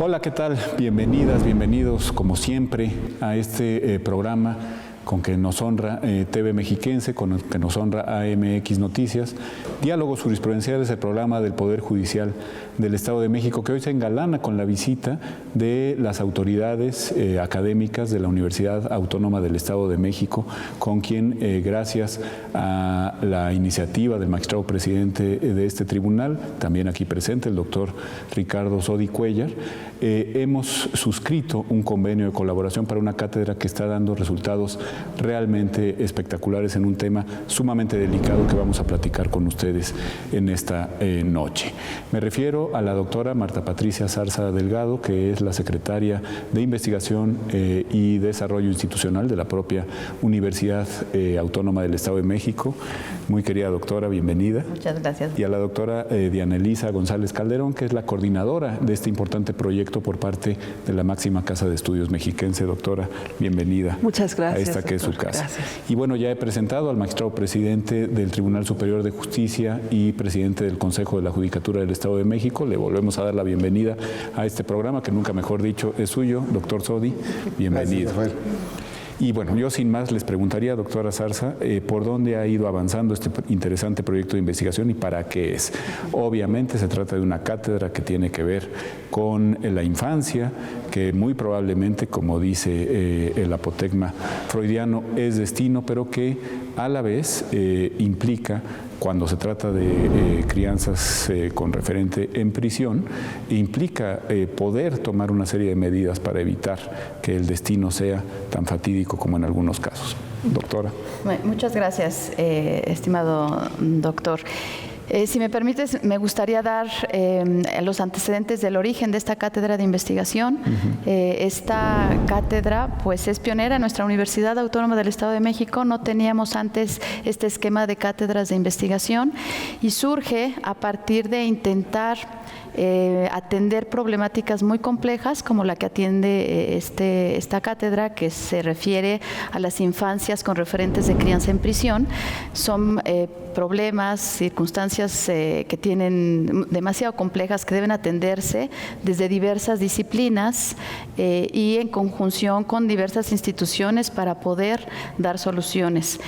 Hola, ¿qué tal? Bienvenidas, bienvenidos, como siempre, a este programa con que nos honra TV Mexiquense, con que nos honra AMX Noticias. Diálogos Jurisprudenciales, el programa del Poder Judicial del Estado de México, que hoy se engalana con la visita de las autoridades académicas de la Universidad Autónoma del Estado de México, con quien, gracias a la iniciativa del magistrado presidente de este tribunal, también aquí presente, el doctor Ricardo Sodi Cuéllar, hemos suscrito un convenio de colaboración para una cátedra que está dando resultados realmente espectaculares en un tema sumamente delicado que vamos a platicar con ustedes en esta noche. Me refiero a la doctora Marta Patricia Zarza Delgado, que es la secretaria de Investigación y Desarrollo Institucional de la propia Universidad Autónoma del Estado de México. Muy querida doctora, bienvenida. Muchas gracias. Y a la doctora Diana Elisa González Calderón, que es la coordinadora de este importante proyecto por parte de la máxima casa de estudios mexiquense. Doctora, bienvenida. Muchas gracias. A esta que es su casa. Gracias. Y bueno, ya he presentado al magistrado presidente del Tribunal Superior de Justicia y presidente del Consejo de la Judicatura del Estado de México. Le volvemos a dar la bienvenida a este programa, que nunca mejor dicho es suyo. Doctor Sodi, bienvenido. Gracias, y bueno, yo sin más les preguntaría, doctora Zarza, ¿por dónde ha ido avanzando este interesante proyecto de investigación y para qué es? Obviamente se trata de una cátedra que tiene que ver con la infancia, que muy probablemente, como dice el apotegma freudiano, es destino, pero que a la vez implica, cuando se trata de crianzas con referente en prisión, implica poder tomar una serie de medidas para evitar que el destino sea tan fatídico como en algunos casos. Doctora. Muchas gracias, estimado doctor. Si me permites, me gustaría dar los antecedentes del origen de esta cátedra de investigación. Esta cátedra pues es pionera en nuestra Universidad Autónoma del Estado de México. No teníamos antes este esquema de cátedras de investigación y surge a partir de intentar atender problemáticas muy complejas como la que atiende esta cátedra, que se refiere a las infancias con referentes de crianza en prisión. Son problemas, circunstancias que tienen demasiado complejas, que deben atenderse desde diversas disciplinas y en conjunción con diversas instituciones para poder dar soluciones.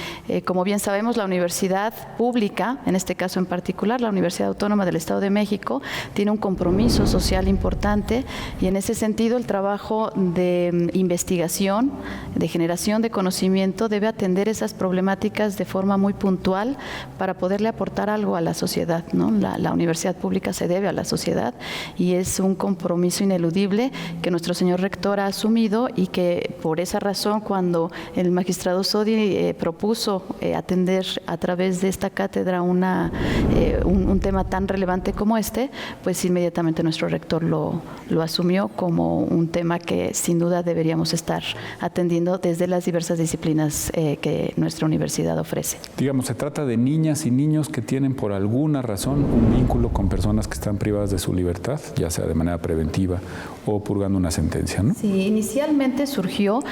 Como bien sabemos, la universidad pública, en este caso en particular, la Universidad Autónoma del Estado de México, tiene un compromiso social importante y en ese sentido el trabajo de investigación, de generación de conocimiento debe atender esas problemáticas de forma muy puntual para poderle aportar algo a la sociedad, ¿no? La universidad pública se debe a la sociedad y es un compromiso ineludible que nuestro señor rector ha asumido y que por esa razón, cuando el magistrado Sodi propuso atender a través de esta cátedra un tema tan relevante como este, pues inmediatamente nuestro rector lo asumió como un tema que sin duda deberíamos estar atendiendo desde las diversas disciplinas que nuestra universidad ofrece. Digamos, se trata de niñas y niños que tienen por alguna razón un vínculo con personas que están privadas de su libertad, ya sea de manera preventiva o purgando una sentencia, ¿no? Sí, inicialmente surgió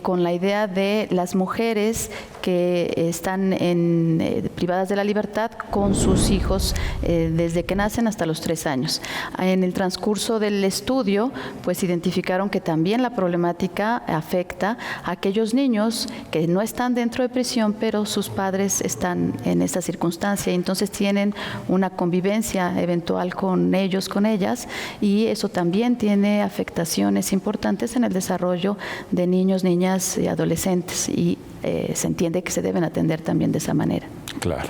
con la idea de las mujeres que están privadas de la libertad con sus hijos desde que nacen hasta los 3 años. En el transcurso del estudio, pues identificaron que también la problemática afecta a aquellos niños que no están dentro de prisión, pero sus padres están en esta circunstancia, y entonces tienen una convivencia eventual con ellos, con ellas, y eso también tiene afectaciones importantes en el desarrollo de niños, niñas y adolescentes, y se entiende que se deben atender también de esa manera. Claro.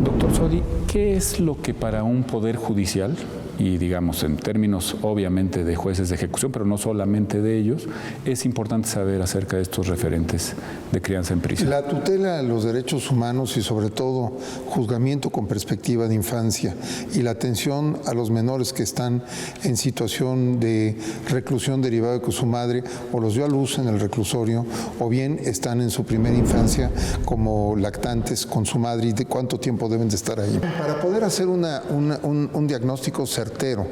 Doctor Sodi, ¿qué es lo que para un poder judicial, y digamos en términos obviamente de jueces de ejecución, pero no solamente de ellos, es importante saber acerca de estos referentes de crianza en prisión? La tutela de los derechos humanos y sobre todo juzgamiento con perspectiva de infancia y la atención a los menores que están en situación de reclusión derivada de que su madre o los dio a luz en el reclusorio o bien están en su primera infancia como lactantes con su madre, y de cuánto tiempo deben de estar ahí. Para poder hacer un diagnóstico certero certero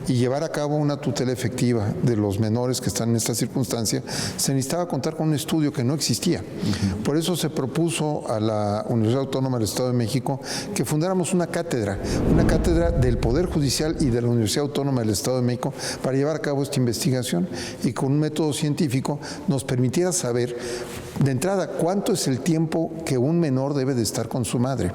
y llevar a cabo una tutela efectiva de los menores que están en esta circunstancia, se necesitaba contar con un estudio que no existía. Por eso se propuso a la Universidad Autónoma del Estado de México que fundáramos una cátedra del Poder Judicial y de la Universidad Autónoma del Estado de México para llevar a cabo esta investigación y con un método científico nos permitiera saber de entrada cuánto es el tiempo que un menor debe de estar con su madre.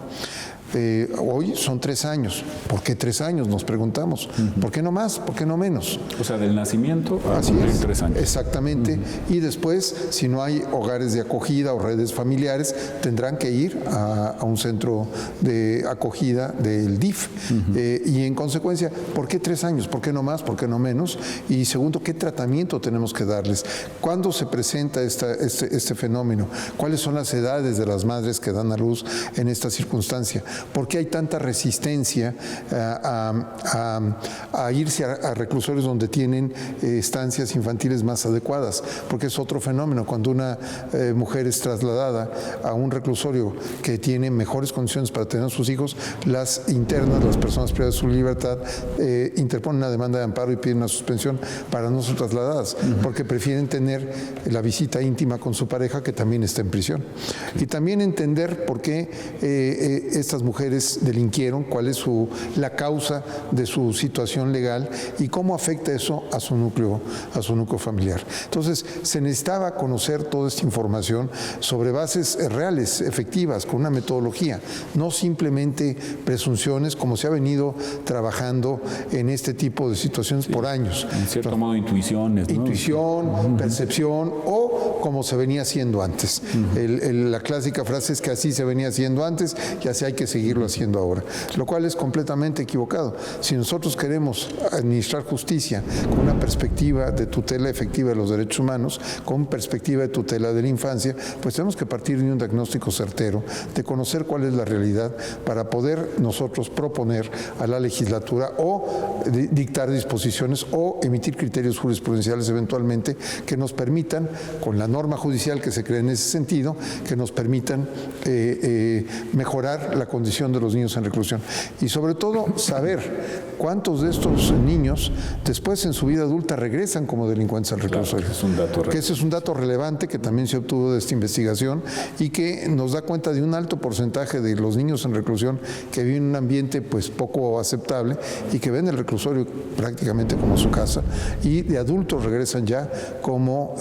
Hoy son 3 años. ¿Por qué 3 años? Nos preguntamos. ¿Por qué no más? ¿Por qué no menos? O sea, del nacimiento a Así cumplir es, 3 años. Exactamente. Y después, si no hay hogares de acogida o redes familiares, tendrán que ir a un centro de acogida del DIF. Y en consecuencia, ¿por qué 3 años? ¿Por qué no más? ¿Por qué no menos? Y segundo, ¿qué tratamiento tenemos que darles? ¿Cuándo se presenta este fenómeno? ¿Cuáles son las edades de las madres que dan a luz en esta circunstancia? ¿Por qué hay tanta resistencia a irse a reclusorios donde tienen estancias infantiles más adecuadas? Porque es otro fenómeno. Cuando una mujer es trasladada a un reclusorio que tiene mejores condiciones para tener a sus hijos, las internas, las personas privadas de su libertad, interponen una demanda de amparo y piden una suspensión para no ser trasladadas, porque prefieren tener la visita íntima con su pareja que también está en prisión. Y también entender por qué estas mujeres delinquieron, cuál es la causa de su situación legal y cómo afecta eso a su núcleo familiar. Entonces, se necesitaba conocer toda esta información sobre bases reales, efectivas, con una metodología, no simplemente presunciones como se ha venido trabajando en este tipo de situaciones por años. En cierto modo, intuiciones, ¿no? Intuición, percepción o como se venía haciendo antes. La clásica frase es que así se venía haciendo antes y así hay que seguirlo haciendo ahora, lo cual es completamente equivocado. Si nosotros queremos administrar justicia con una perspectiva de tutela efectiva de los derechos humanos, con perspectiva de tutela de la infancia, pues tenemos que partir de un diagnóstico certero, de conocer cuál es la realidad para poder nosotros proponer a la legislatura o dictar disposiciones o emitir criterios jurisprudenciales eventualmente que nos permitan, con la norma judicial que se crea en ese sentido, que nos permitan mejorar la condición de los niños en reclusión y sobre todo saber cuántos de estos niños después en su vida adulta regresan como delincuentes al reclusorio. Claro, que ese es un dato relevante que también se obtuvo de esta investigación y que nos da cuenta de un alto porcentaje de los niños en reclusión que viven en un ambiente pues poco aceptable y que ven el reclusorio prácticamente como su casa y de adultos regresan ya como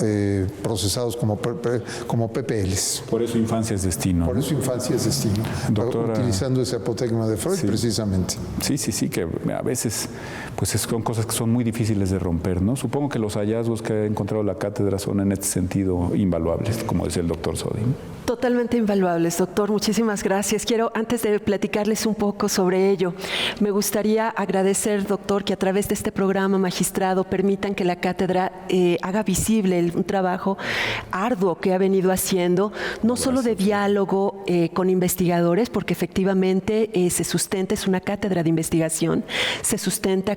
procesados como PPLs. Por eso infancia es destino. Por eso infancia es destino. Doctora, utilizando ese apotegma de Freud, precisamente. Sí, que a veces pues son cosas que son muy difíciles de romper, ¿no? Supongo que los hallazgos que ha encontrado la cátedra son en este sentido invaluables, como decía el doctor Sodi. Totalmente invaluables, doctor. Muchísimas gracias. Quiero, antes de platicarles un poco sobre ello, me gustaría agradecer, doctor, que a través de este programa, magistrado, permitan que la cátedra haga visible un trabajo arduo que ha venido haciendo, no solo de diálogo con investigadores, porque efectivamente se sustenta, es una cátedra de investigación, se sustenta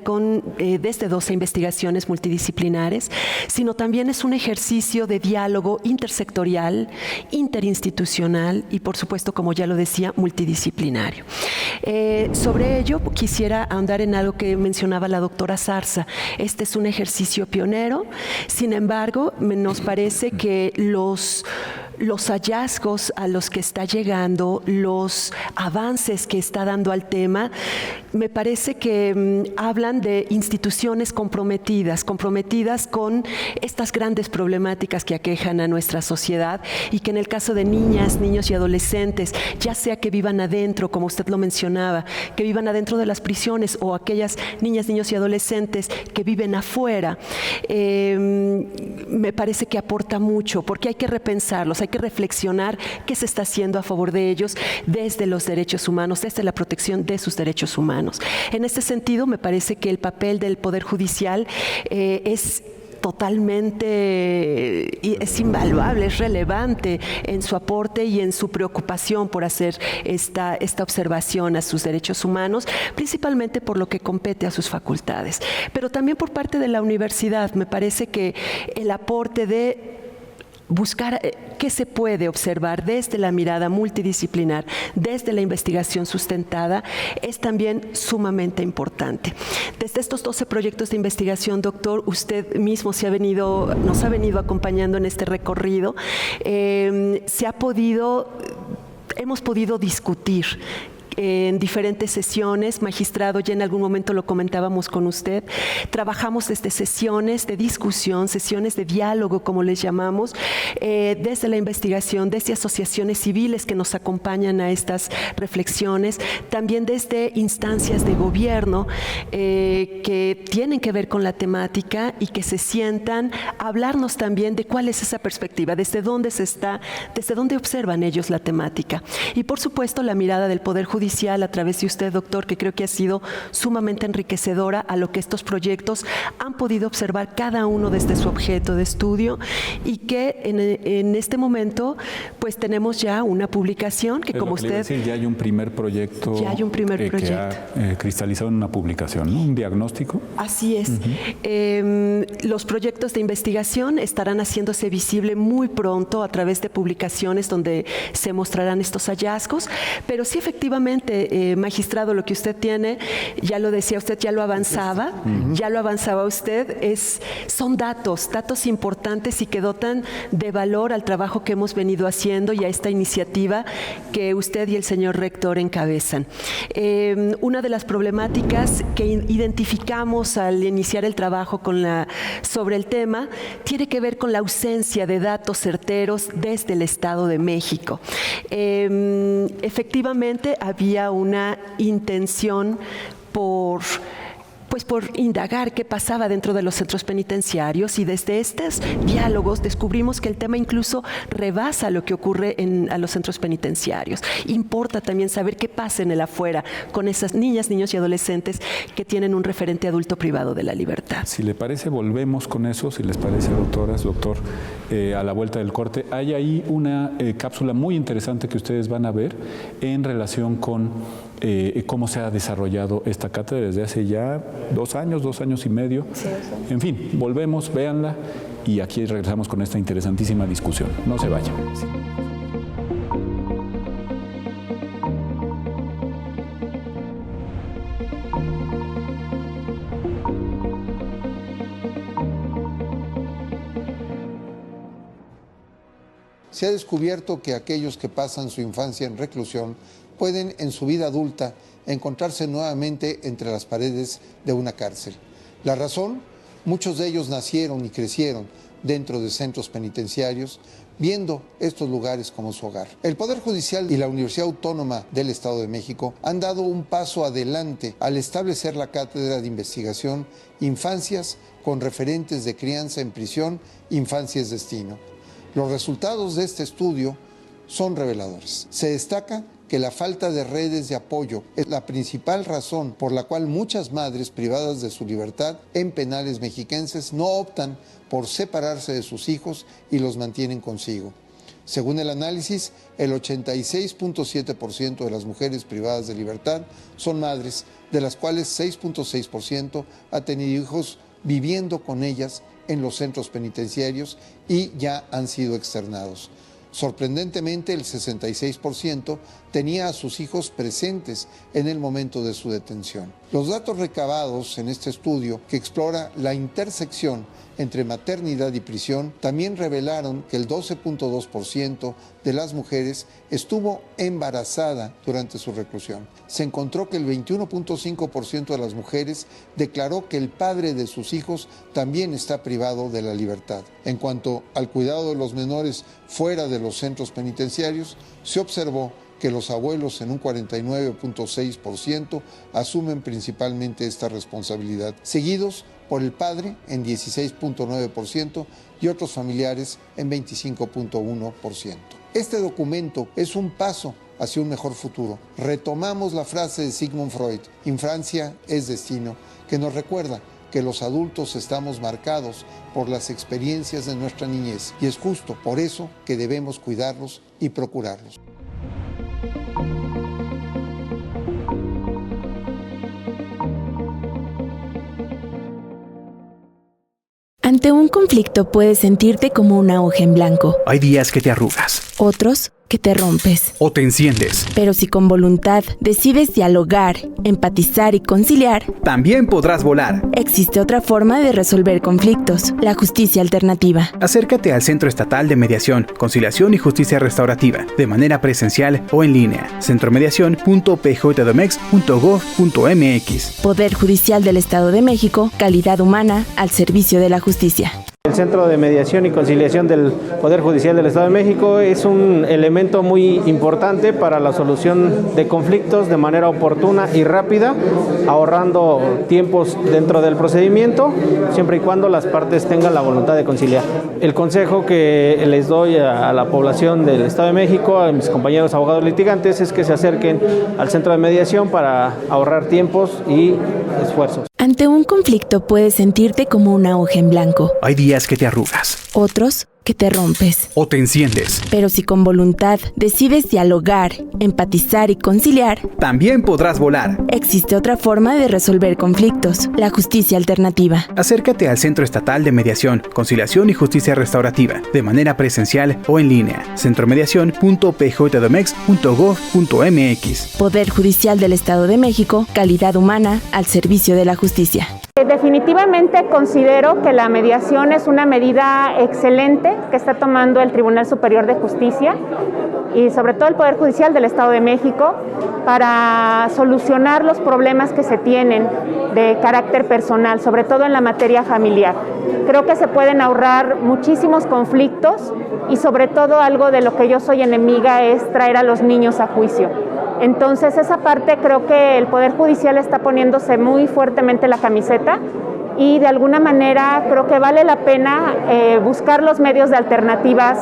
desde 12 investigaciones multidisciplinares, sino también es un ejercicio de diálogo intersectorial, interinstitucional y, por supuesto, como ya lo decía, multidisciplinario. Sobre ello, quisiera ahondar en algo que mencionaba la doctora Zarza. Este es un ejercicio pionero, sin embargo, nos parece que los hallazgos a los que está llegando, los avances que está dando al tema, me parece que hablan de instituciones comprometidas con estas grandes problemáticas que aquejan a nuestra sociedad y que en el caso de niñas, niños y adolescentes, ya sea que vivan adentro, como usted lo mencionaba, que vivan adentro de las prisiones o aquellas niñas, niños y adolescentes que viven afuera, me parece que aporta mucho porque hay que repensarlos, hay que reflexionar qué se está haciendo a favor de ellos desde los derechos humanos, desde la protección de sus derechos humanos. En este sentido, me parece que el papel del Poder Judicial es totalmente, es invaluable, es relevante en su aporte y en su preocupación por hacer esta observación a sus derechos humanos, principalmente por lo que compete a sus facultades. Pero también por parte de la universidad, me parece que el aporte de buscar qué se puede observar desde la mirada multidisciplinar, desde la investigación sustentada, es también sumamente importante. Desde estos 12 proyectos de investigación, doctor, usted mismo nos ha venido acompañando en este recorrido. Hemos podido discutir en diferentes sesiones. Magistrado, ya en algún momento lo comentábamos con usted, trabajamos desde sesiones de discusión, sesiones de diálogo, como les llamamos, desde la investigación, desde asociaciones civiles que nos acompañan a estas reflexiones, también desde instancias de gobierno que tienen que ver con la temática y que se sientan a hablarnos también de cuál es esa perspectiva, desde dónde observan ellos la temática. Y por supuesto la mirada del Poder Judicial a través de usted, doctor, que creo que ha sido sumamente enriquecedora a lo que estos proyectos han podido observar cada uno desde su objeto de estudio, y que en este momento pues tenemos ya una publicación que, como usted... Decir, ya hay un primer proyecto, que ha cristalizado en una publicación, ¿no? Un diagnóstico. Así es. Los proyectos de investigación estarán haciéndose visible muy pronto a través de publicaciones donde se mostrarán estos hallazgos, pero sí, efectivamente, magistrado, lo que usted tiene, ya lo decía usted, ya lo avanzaba usted, son datos importantes y que dotan de valor al trabajo que hemos venido haciendo y a esta iniciativa que usted y el señor rector encabezan. Una de las problemáticas que identificamos al iniciar el trabajo sobre el tema tiene que ver con la ausencia de datos certeros desde el Estado de México. Efectivamente, había una intención por indagar qué pasaba dentro de los centros penitenciarios, y desde estos diálogos descubrimos que el tema incluso rebasa lo que ocurre a los centros penitenciarios. Importa también saber qué pasa en el afuera con esas niñas, niños y adolescentes que tienen un referente adulto privado de la libertad. Si le parece, volvemos con eso, si les parece, doctor, a la vuelta del corte. Hay ahí una cápsula muy interesante que ustedes van a ver en relación con cómo se ha desarrollado esta cátedra desde hace ya 2 años y medio. Sí, en fin, volvemos, véanla, y aquí regresamos con esta interesantísima discusión. No se vayan. Se ha descubierto que aquellos que pasan su infancia en reclusión pueden en su vida adulta encontrarse nuevamente entre las paredes de una cárcel. La razón, muchos de ellos nacieron y crecieron dentro de centros penitenciarios, viendo estos lugares como su hogar. El Poder Judicial y la Universidad Autónoma del Estado de México han dado un paso adelante al establecer la cátedra de investigación Infancias con referentes de crianza en prisión, Infancia es Destino. Los resultados de este estudio son reveladores. Se destaca que la falta de redes de apoyo es la principal razón por la cual muchas madres privadas de su libertad en penales mexiquenses no optan por separarse de sus hijos y los mantienen consigo. Según el análisis, el 86.7% de las mujeres privadas de libertad son madres, de las cuales 6.6% ha tenido hijos viviendo con ellas en los centros penitenciarios y ya han sido externados. Sorprendentemente, el 66% tenía a sus hijos presentes en el momento de su detención. Los datos recabados en este estudio, que explora la intersección entre maternidad y prisión, también revelaron que el 12.2% de las mujeres estuvo embarazada durante su reclusión. Se encontró que el 21.5% de las mujeres declaró que el padre de sus hijos también está privado de la libertad. En cuanto al cuidado de los menores fuera de los centros penitenciarios, se observó que los abuelos en un 49.6% asumen principalmente esta responsabilidad, seguidos por el padre en 16.9% y otros familiares en 25.1%. Este documento es un paso hacia un mejor futuro. Retomamos la frase de Sigmund Freud, infancia es destino, que nos recuerda que los adultos estamos marcados por las experiencias de nuestra niñez y es justo por eso que debemos cuidarlos y procurarlos. Ante un conflicto puedes sentirte como una hoja en blanco. Hay días que te arrugas. Otros que te rompes. O te enciendes. Pero si con voluntad decides dialogar, empatizar y conciliar, también podrás volar. Existe otra forma de resolver conflictos, la justicia alternativa. Acércate al Centro Estatal de Mediación, Conciliación y Justicia Restaurativa, de manera presencial o en línea. centromediacion.pjdmex.gov.mx. Poder Judicial del Estado de México, calidad humana al servicio de la justicia. El Centro de Mediación y Conciliación del Poder Judicial del Estado de México es un elemento muy importante para la solución de conflictos de manera oportuna y rápida, ahorrando tiempos dentro del procedimiento, siempre y cuando las partes tengan la voluntad de conciliar. El consejo que les doy a la población del Estado de México, a mis compañeros abogados litigantes, es que se acerquen al Centro de Mediación para ahorrar tiempos y esfuerzos. Ante un conflicto puedes sentirte como una hoja en blanco. Hay días que te arrugas. Otros que te rompes. O te enciendes. Pero si con voluntad decides dialogar, empatizar y conciliar, también podrás volar. Existe otra forma de resolver conflictos, la justicia alternativa. Acércate al Centro Estatal de Mediación, Conciliación y Justicia Restaurativa, de manera presencial o en línea. centromediacion.pjdmex.gov.mx. Poder Judicial del Estado de México, calidad humana al servicio de la justicia. Definitivamente considero que la mediación es una medida excelente que está tomando el Tribunal Superior de Justicia y sobre todo el Poder Judicial del Estado de México para solucionar los problemas que se tienen de carácter personal, sobre todo en la materia familiar. Creo que se pueden ahorrar muchísimos conflictos y sobre todo algo de lo que yo soy enemiga es traer a los niños a juicio. Entonces esa parte creo que el Poder Judicial está poniéndose muy fuertemente la camiseta y de alguna manera creo que vale la pena buscar los medios de alternativas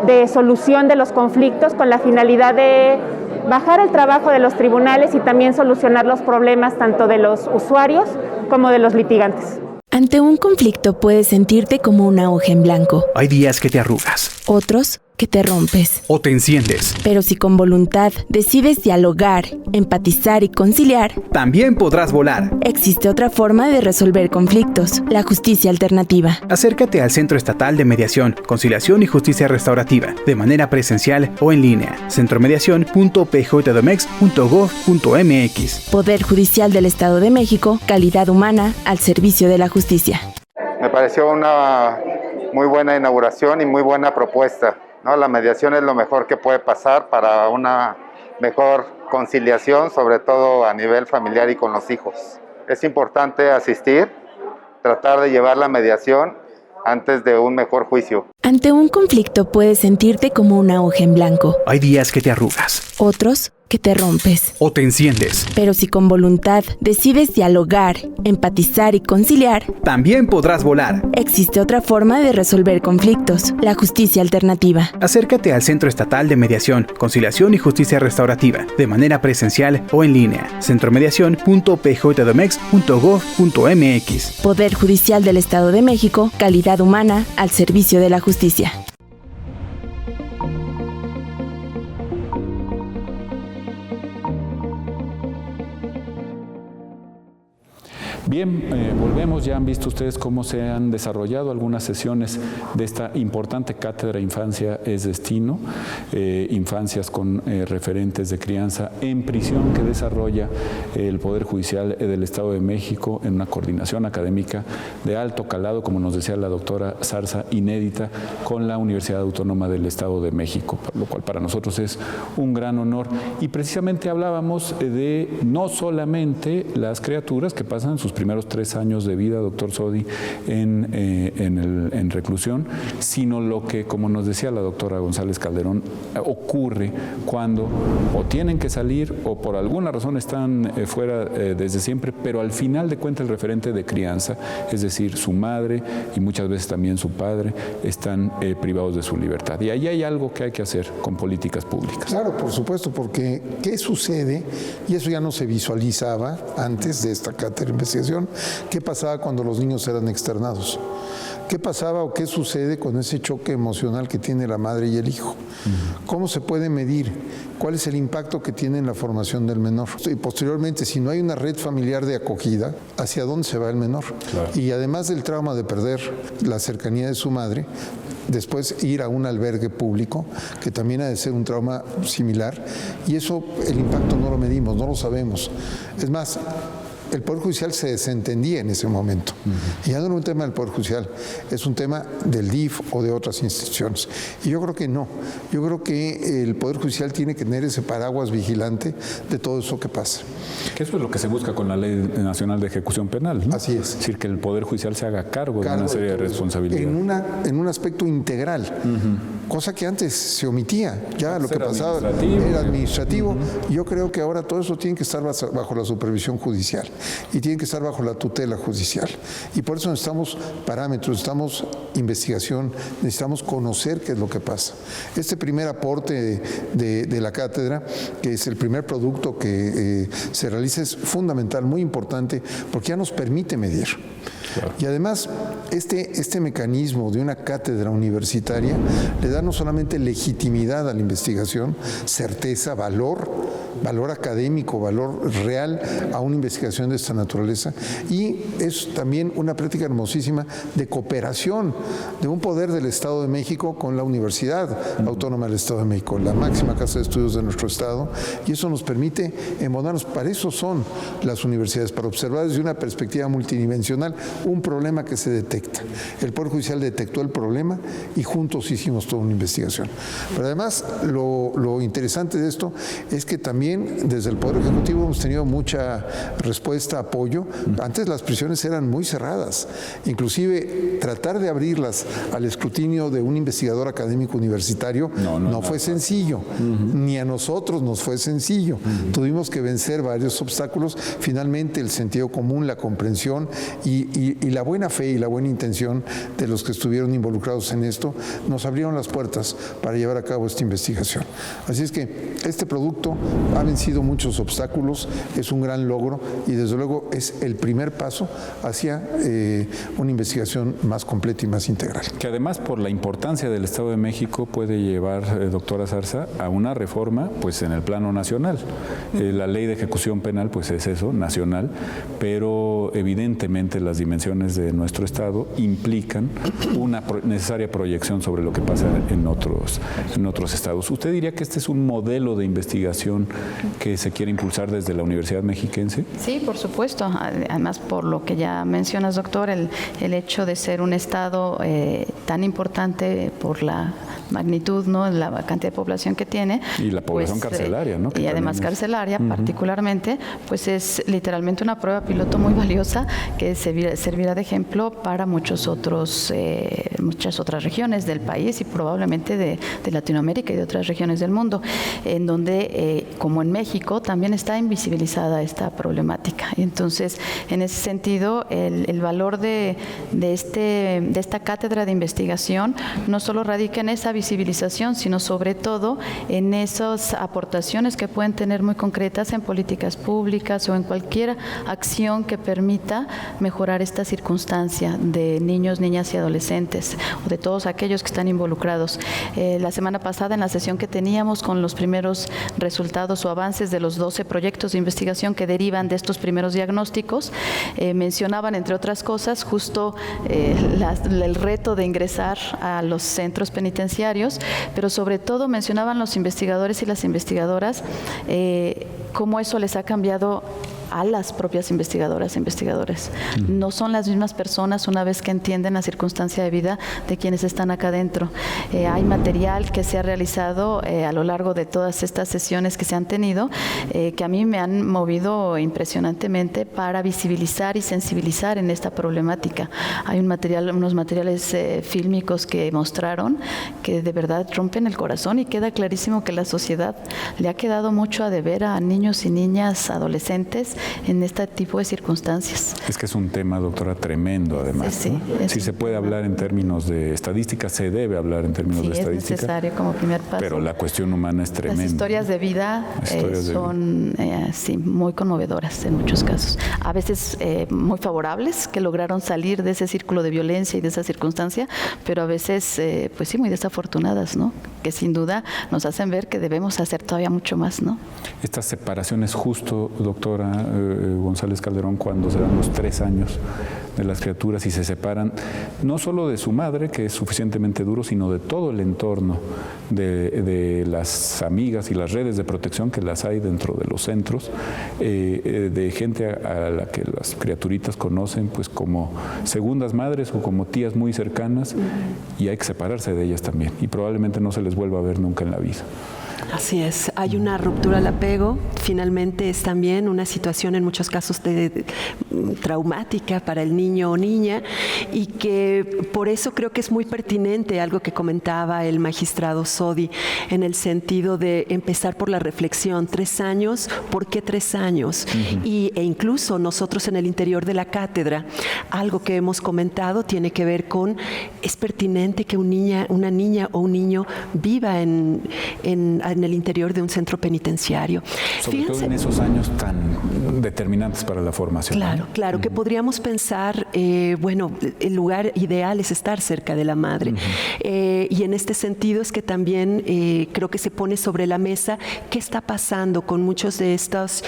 de solución de los conflictos con la finalidad de bajar el trabajo de los tribunales y también solucionar los problemas tanto de los usuarios como de los litigantes. Ante un conflicto puedes sentirte como una hoja en blanco. Hay días que te arrugas. Otros que te rompes. O te enciendes. Pero si con voluntad decides dialogar, empatizar y conciliar, también podrás volar. Existe otra forma de resolver conflictos, la justicia alternativa. Acércate al Centro Estatal de Mediación, Conciliación y Justicia Restaurativa, de manera presencial o en línea. centromediacion.pjdmex.gov.mx. Poder Judicial del Estado de México, calidad humana al servicio de la justicia. Me pareció una muy buena inauguración y muy buena propuesta, ¿no? La mediación es lo mejor que puede pasar para una mejor conciliación, sobre todo a nivel familiar y con los hijos. Es importante asistir, tratar de llevar la mediación antes de un mejor juicio. Ante un conflicto puedes sentirte como una hoja en blanco. Hay días que te arrugas. Otros que te rompes. O te enciendes. Pero si con voluntad decides dialogar, empatizar y conciliar, también podrás volar. Existe otra forma de resolver conflictos, la justicia alternativa. Acércate al Centro Estatal de Mediación, Conciliación y Justicia Restaurativa, de manera presencial o en línea. centromediacion.pjdmex.gov.mx. Poder Judicial del Estado de México, calidad humana al servicio de la justicia. Bien, volvemos. Ya han visto ustedes cómo se han desarrollado algunas sesiones de esta importante cátedra Infancia es Destino, infancias con referentes de crianza en prisión que desarrolla el Poder Judicial del Estado de México en una coordinación académica de alto calado, como nos decía la doctora Zarza, inédita, con la Universidad Autónoma del Estado de México, lo cual para nosotros es un gran honor. Y precisamente hablábamos de no solamente las criaturas que pasan sus primeros 3 años de vida, doctor Sodi, en reclusión, sino lo que, como nos decía la doctora González Calderón, ocurre cuando o tienen que salir o por alguna razón están fuera desde siempre, pero al final de cuentas el referente de crianza, es decir, su madre y muchas veces también su padre, están privados de su libertad. Y ahí hay algo que hay que hacer con políticas públicas. Claro, por supuesto, porque ¿qué sucede? Y eso ya no se visualizaba antes de esta cátedra de investigación. ¿Qué pasaba cuando los niños eran externados? ¿Qué pasaba o qué sucede con ese choque emocional que tiene la madre y el hijo? ¿Cómo se puede medir? ¿Cuál es el impacto que tiene en la formación del menor? Y posteriormente, si no hay una red familiar de acogida, ¿hacia dónde se va el menor? Claro. Y además del trauma de perder la cercanía de su madre, después ir a un albergue público, que también ha de ser un trauma similar, y eso, el impacto no lo medimos, no lo sabemos. Es más, el Poder Judicial se desentendía en ese momento. Y ya no era un tema del Poder Judicial, es un tema del DIF o de otras instituciones. Y yo creo que no. Yo creo que el Poder Judicial tiene que tener ese paraguas vigilante de todo eso que pasa. Que eso es lo que se busca con la Ley Nacional de Ejecución Penal, ¿no? Así es. Es decir, que el Poder Judicial se haga cargo de una serie de responsabilidades. En un aspecto integral, cosa que antes se omitía. Ya lo que pasaba era administrativo. Yo creo que ahora todo eso tiene que estar bajo la supervisión judicial y tiene que estar bajo la tutela judicial. Y por eso necesitamos parámetros, necesitamos investigación, necesitamos conocer qué es lo que pasa. Este primer aporte de la cátedra, que es el primer producto que se realiza, es fundamental, muy importante, porque ya nos permite medir. Claro. Y además, este mecanismo de una cátedra universitaria le da no solamente legitimidad a la investigación, certeza, valor académico, valor real a una investigación de esta naturaleza, y es también una práctica hermosísima de cooperación de un poder del Estado de México con la Universidad Autónoma del Estado de México, la máxima casa de estudios de nuestro Estado, y eso nos permite embonarnos. Para eso son las universidades, para observar desde una perspectiva multidimensional un problema que se detecta. El Poder Judicial detectó el problema y juntos hicimos toda una investigación. Pero además, lo interesante de esto es que también desde el Poder Ejecutivo hemos tenido mucha respuesta, apoyo. Antes las prisiones eran muy cerradas. Inclusive tratar de abrirlas al escrutinio de un investigador académico universitario no fue sencillo. Ni a nosotros nos fue sencillo. Tuvimos que vencer varios obstáculos. Finalmente el sentido común, la comprensión y la buena fe y la buena intención de los que estuvieron involucrados en esto nos abrieron las puertas para llevar a cabo esta investigación. Así es que este producto ha vencido muchos obstáculos, es un gran logro y desde luego es el primer paso hacia una investigación más completa y más integral. Que además, por la importancia del Estado de México, puede llevar, doctora Zarza, a una reforma pues en el plano nacional. La Ley de Ejecución Penal pues es eso, nacional, pero evidentemente las dimensiones de nuestro Estado implican una necesaria proyección sobre lo que pasa en otros estados. ¿Usted diría que este es un modelo de investigación que se quiere impulsar desde la Universidad Mexiquense? Sí, por supuesto. Además, por lo que ya mencionas, doctor, el hecho de ser un estado tan importante por la magnitud, ¿no?, la cantidad de población que tiene. Y la población pues, carcelaria, ¿no? Y además carcelaria, particularmente, pues es literalmente una prueba piloto muy valiosa que servirá de ejemplo para muchas otras regiones del país y probablemente de Latinoamérica y de otras regiones del mundo, en donde, como en México, también está invisibilizada esta problemática. Y entonces, en ese sentido, el valor de esta cátedra de investigación no solo radica en esa visibilización, sino sobre todo en esas aportaciones que pueden tener muy concretas en políticas públicas o en cualquier acción que permita mejorar esta circunstancia de niños, niñas y adolescentes, o de todos aquellos que están involucrados. La semana pasada, en la sesión que teníamos con los primeros resultados o avances de los 12 proyectos de investigación que derivan de estos primeros diagnósticos, mencionaban, entre otras cosas, justo el reto de ingresar a los centros penitenciarios, pero sobre todo mencionaban los investigadores y las investigadoras cómo eso les ha cambiado a las propias investigadoras e investigadores. No son las mismas personas una vez que entienden la circunstancia de vida de quienes están acá adentro. Hay material que se ha realizado a lo largo de todas estas sesiones que se han tenido, que a mí me han movido impresionantemente para visibilizar y sensibilizar en esta problemática. Hay unos materiales fílmicos que mostraron que de verdad rompen el corazón y queda clarísimo que la sociedad le ha quedado mucho a deber a niños y niñas, adolescentes, familias en este tipo de circunstancias. Es que es un tema, doctora, tremendo además. Sí, ¿no? Si se puede hablar en términos de estadística, se debe hablar en términos de estadística. Es necesario como primer paso. Pero la cuestión humana es tremenda. Las historias de vida son muy conmovedoras en muchos casos. A veces muy favorables, que lograron salir de ese círculo de violencia y de esa circunstancia, pero a veces, pues sí, muy desafortunadas, ¿no? Que sin duda nos hacen ver que debemos hacer todavía mucho más, ¿no? Estas separaciones justo, doctora González Calderón, cuando se dan los 3 años de las criaturas y se separan, no solo de su madre, que es suficientemente duro, sino de todo el entorno, de las amigas y las redes de protección que las hay dentro de los centros, de gente a la que las criaturitas conocen pues como segundas madres o como tías muy cercanas, y hay que separarse de ellas también, y probablemente no se les vuelva a ver nunca en la vida. Así es, hay una ruptura al apego, finalmente es también una situación en muchos casos traumática para el niño o niña, y que por eso creo que es muy pertinente algo que comentaba el magistrado Sodi, en el sentido de empezar por la reflexión. 3 años, ¿por qué 3 años? E incluso nosotros en el interior de la cátedra, algo que hemos comentado tiene que ver con, es pertinente que una niña o un niño viva en el interior de un centro penitenciario. Sobre todo en esos años tan determinantes para la formación. Claro, claro, que podríamos pensar, bueno, el lugar ideal es estar cerca de la madre. Y en este sentido es que también creo que se pone sobre la mesa qué está pasando con muchos de estos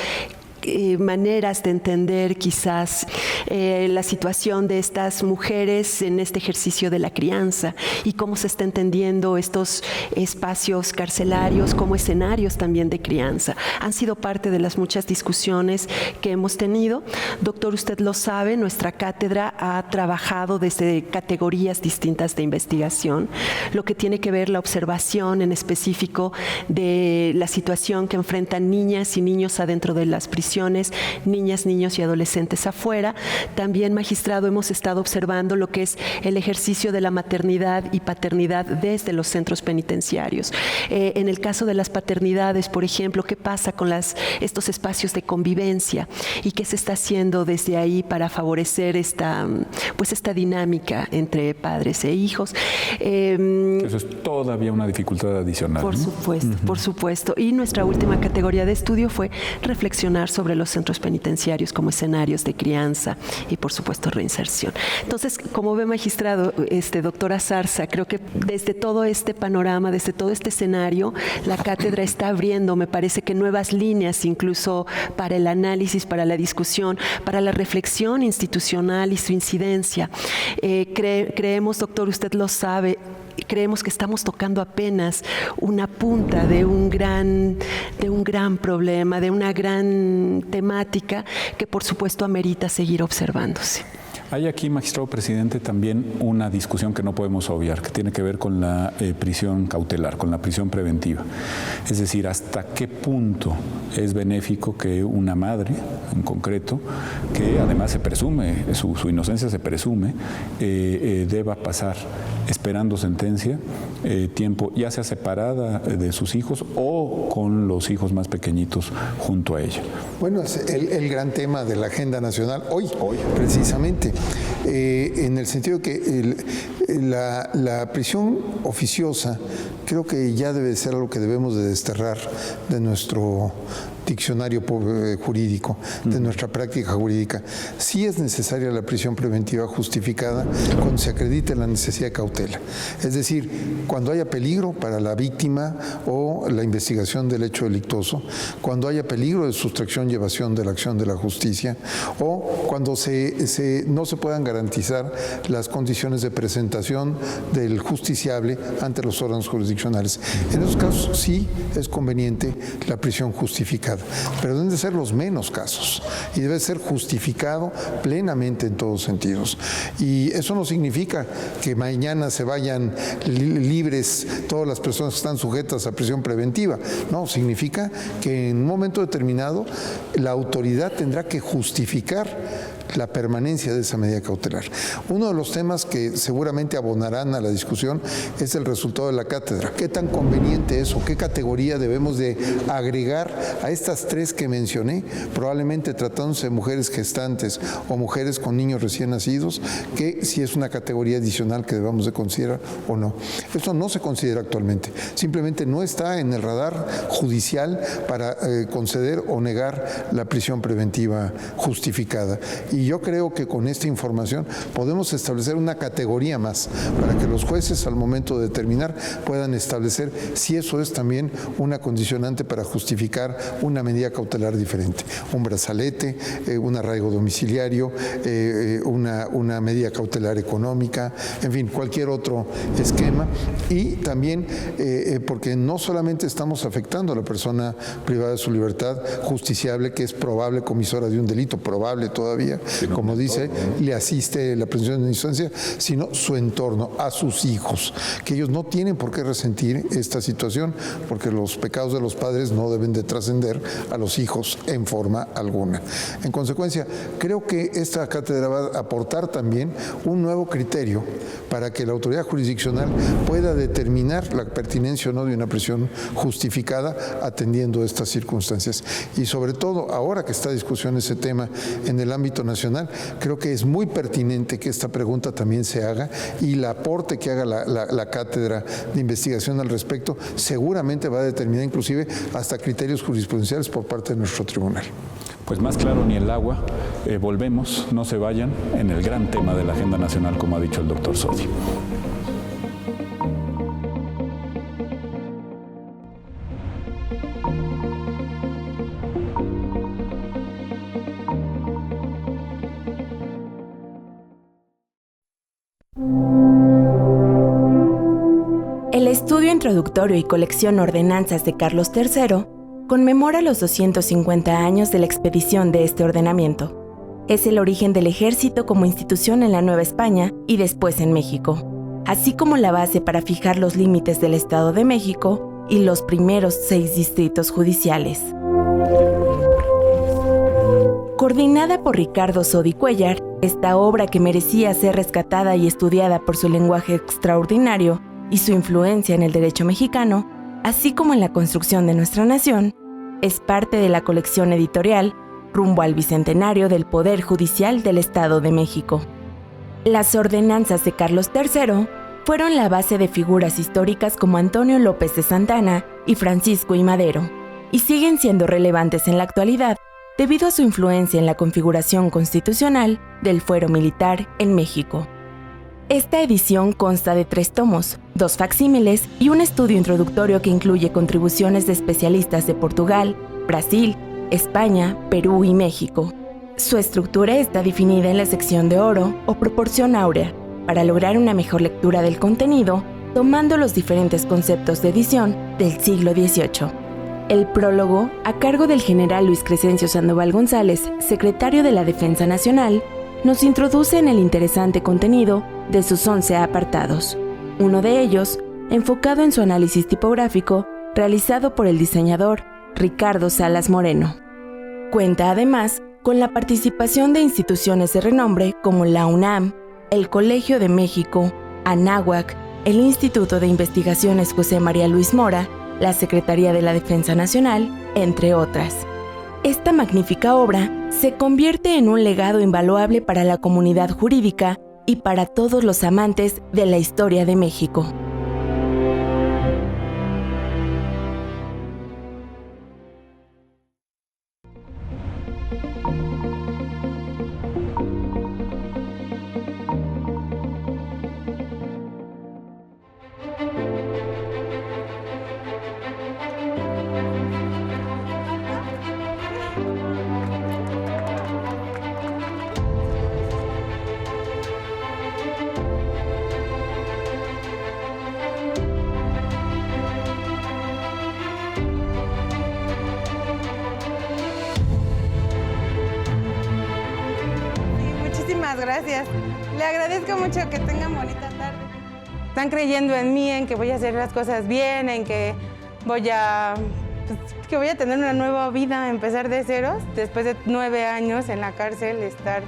maneras de entender quizás la situación de estas mujeres en este ejercicio de la crianza, y cómo se está entendiendo estos espacios carcelarios como escenarios también de crianza. Han sido parte de las muchas discusiones que hemos tenido. Doctor, usted lo sabe, nuestra cátedra ha trabajado desde categorías distintas de investigación, lo que tiene que ver la observación en específico de la situación que enfrentan niñas y niños adentro de las prisiones, niñas, niños y adolescentes afuera. También, magistrado, hemos estado observando lo que es el ejercicio de la maternidad y paternidad desde los centros penitenciarios. En el caso de las paternidades, por ejemplo, ¿qué pasa con estos espacios de convivencia y qué se está haciendo desde ahí para favorecer esta dinámica entre padres e hijos? Eso es todavía una dificultad adicional. Por supuesto, por supuesto. Y nuestra última categoría de estudio fue reflexionar sobre los centros penitenciarios como escenarios de crianza y, por supuesto, reinserción. Entonces, como ve, magistrado, doctora Zarza, creo que desde todo este panorama, desde todo este escenario, la cátedra está abriendo, me parece que nuevas líneas incluso para el análisis, para la discusión, para la reflexión institucional y su incidencia. Creemos, doctor, usted lo sabe, creemos que estamos tocando apenas una punta de un gran problema, de una gran temática que por supuesto amerita seguir observándose. Hay aquí, magistrado presidente, también una discusión que no podemos obviar, que tiene que ver con la prisión cautelar, con la prisión preventiva. Es decir, hasta qué punto es benéfico que una madre, en concreto, que además se presume, su inocencia se presume, deba pasar esperando sentencia, tiempo ya sea separada de sus hijos o con los hijos más pequeñitos junto a ella. Bueno, es el gran tema de la agenda nacional hoy precisamente, en el sentido que la prisión oficiosa creo que ya debe ser algo que debemos de desterrar de nuestro diccionario jurídico, de nuestra práctica jurídica. Sí es necesaria la prisión preventiva justificada cuando se acredite la necesidad de cautela. Es decir, cuando haya peligro para la víctima o la investigación del hecho delictuoso, cuando haya peligro de sustracción y evasión de la acción de la justicia, o cuando no se puedan garantizar las condiciones de presentación del justiciable ante los órganos jurisdiccionales. En esos casos sí es conveniente la prisión justificada, pero deben de ser los menos casos y debe ser justificado plenamente en todos sentidos. Y eso no significa que mañana se vayan libres todas las personas que están sujetas a prisión preventiva. No, significa que en un momento determinado la autoridad tendrá que justificar la permanencia de esa medida cautelar. Uno de los temas que seguramente abonarán a la discusión es el resultado de la cátedra. ¿Qué tan conveniente es o qué categoría debemos de agregar a estas tres que mencioné, probablemente tratándose de mujeres gestantes o mujeres con niños recién nacidos, que si es una categoría adicional que debamos de considerar o no? Esto no se considera actualmente, simplemente no está en el radar judicial para conceder o negar la prisión preventiva justificada. Y yo creo que con esta información podemos establecer una categoría más para que los jueces al momento de determinar puedan establecer si eso es también una condicionante para justificar una medida cautelar diferente. Un brazalete, un arraigo domiciliario, una medida cautelar económica, en fin, cualquier otro esquema. Y también porque no solamente estamos afectando a la persona privada de su libertad justiciable, que es probable comisora de un delito, probable todavía, como dice, le asiste la presunción de inocencia, sino su entorno, a sus hijos, que ellos no tienen por qué resentir esta situación, porque los pecados de los padres no deben de trascender a los hijos en forma alguna. En consecuencia, creo que esta cátedra va a aportar también un nuevo criterio para que la autoridad jurisdiccional pueda determinar la pertinencia o no de una prisión justificada atendiendo estas circunstancias. Y sobre todo, ahora que está en discusión ese tema en el ámbito nacional, creo que es muy pertinente que esta pregunta también se haga, y el aporte que haga la cátedra de investigación al respecto seguramente va a determinar inclusive hasta criterios jurisprudenciales por parte de nuestro tribunal. Pues más claro ni el agua. Volvemos, no se vayan, en el gran tema de la agenda nacional, como ha dicho el doctor Sodi. El estudio introductorio y colección Ordenanzas de Carlos III conmemora los 250 años de la expedición de este ordenamiento. Es el origen del ejército como institución en la Nueva España y después en México, así como la base para fijar los límites del Estado de México y los primeros 6 distritos judiciales. Coordinada por Ricardo Sodi Cuéllar, esta obra, que merecía ser rescatada y estudiada por su lenguaje extraordinario y su influencia en el derecho mexicano, así como en la construcción de nuestra nación, es parte de la colección editorial Rumbo al Bicentenario del Poder Judicial del Estado de México. Las ordenanzas de Carlos III fueron la base de figuras históricas como Antonio López de Santana y Francisco I. Madero, y siguen siendo relevantes en la actualidad debido a su influencia en la configuración constitucional del fuero militar en México. Esta edición consta de 3 tomos, 2 facsímiles y un estudio introductorio que incluye contribuciones de especialistas de Portugal, Brasil, España, Perú y México. Su estructura está definida en la sección de oro o proporción áurea, para lograr una mejor lectura del contenido, tomando los diferentes conceptos de edición del siglo XVIII. El prólogo, a cargo del general Luis Crescencio Sandoval González, secretario de la Defensa Nacional, nos introduce en el interesante contenido de sus 11 apartados. Uno de ellos, enfocado en su análisis tipográfico, realizado por el diseñador Ricardo Salas Moreno. Cuenta además con la participación de instituciones de renombre como la UNAM, el Colegio de México, Anáhuac, el Instituto de Investigaciones José María Luis Mora, la Secretaría de la Defensa Nacional, entre otras. Esta magnífica obra se convierte en un legado invaluable para la comunidad jurídica y para todos los amantes de la historia de México. Gracias. Le agradezco mucho que tengan bonita tarde. Están creyendo en mí, en que voy a hacer las cosas bien, en que voy a tener una nueva vida, empezar de ceros, después de 9 años en la cárcel, estar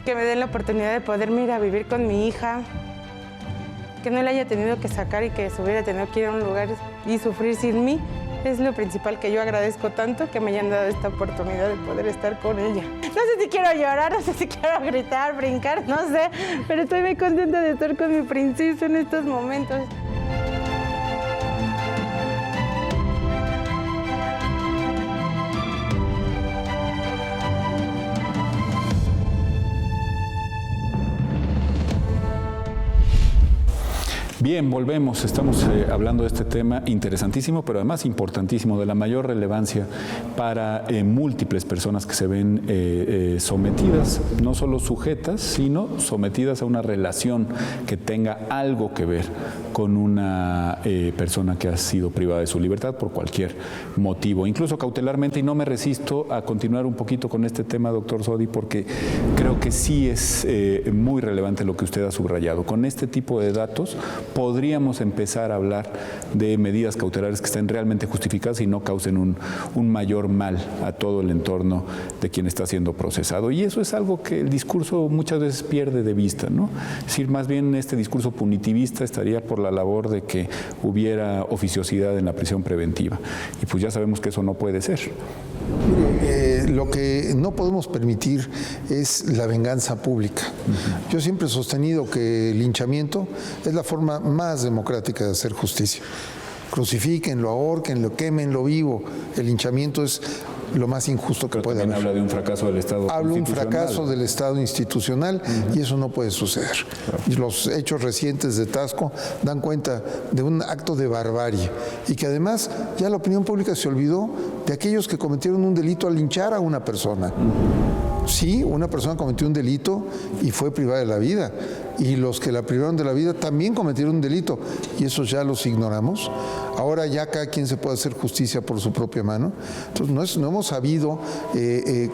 que me den la oportunidad de poderme ir a vivir con mi hija, que no la haya tenido que sacar y que se hubiera tenido que ir a un lugar y sufrir sin mí. Es lo principal que yo agradezco tanto, que me hayan dado esta oportunidad de poder estar con ella. No sé si quiero llorar, no sé si quiero gritar, brincar, no sé, pero estoy muy contenta de estar con mi princesa en estos momentos. Bien, volvemos. Estamos hablando de este tema interesantísimo, pero además importantísimo, de la mayor relevancia para múltiples personas que se ven sometidas, no solo sujetas, sino sometidas a una relación que tenga algo que ver con una persona que ha sido privada de su libertad por cualquier motivo, incluso cautelarmente. Y no me resisto a continuar un poquito con este tema, doctor Sodi, porque creo que sí es muy relevante lo que usted ha subrayado. Con este tipo de datos podríamos empezar a hablar de medidas cautelares que estén realmente justificadas y no causen un mayor mal a todo el entorno de quien está siendo procesado. Y eso es algo que el discurso muchas veces pierde de vista, ¿no? Es decir, más bien este discurso punitivista estaría por la labor de que hubiera oficiosidad en la prisión preventiva. Y pues ya sabemos que eso no puede ser. Lo que no podemos permitir es la venganza pública. Yo siempre he sostenido que el linchamiento es la forma más democrática de hacer justicia. Crucifíquenlo, ahórquenlo, quémenlo vivo. El linchamiento es lo más injusto que puede haber. Habla de un fracaso del Estado institucional. Habla de un fracaso del Estado institucional y eso no puede suceder. Y los hechos recientes de Taxco dan cuenta de un acto de barbarie y que además ya la opinión pública se olvidó de aquellos que cometieron un delito al linchar a una persona. Sí, una persona cometió un delito y fue privada de la vida. Y los que la privaron de la vida también cometieron un delito. Y esos ya los ignoramos. Ahora ya cada quien se puede hacer justicia por su propia mano. Entonces no hemos sabido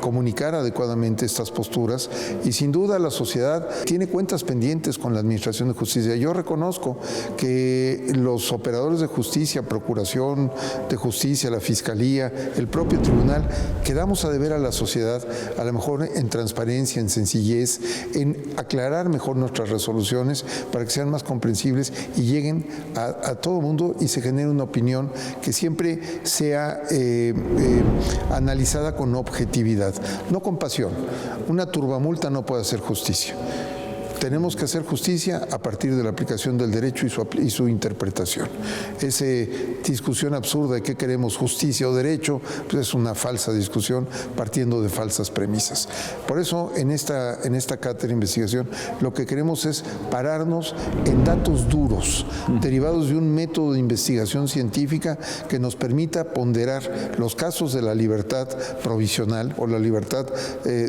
comunicar adecuadamente estas posturas. Y sin duda la sociedad tiene cuentas pendientes con la Administración de Justicia. Yo reconozco que los operadores de justicia, Procuración de Justicia, la Fiscalía, el propio Tribunal, quedamos a deber a la sociedad, a lo mejor en transparencia, en sencillez, en aclarar mejor nuestras resoluciones para que sean más comprensibles y lleguen a todo el mundo y se genere una opinión que siempre sea analizada con objetividad, no con pasión. Una turbamulta no puede hacer justicia. Tenemos que hacer justicia a partir de la aplicación del derecho y su interpretación. Esa discusión absurda de qué queremos, justicia o derecho, pues es una falsa discusión partiendo de falsas premisas. Por eso, en esta cátedra de investigación, lo que queremos es pararnos en datos duros, derivados de un método de investigación científica que nos permita ponderar los casos de la libertad provisional o la libertad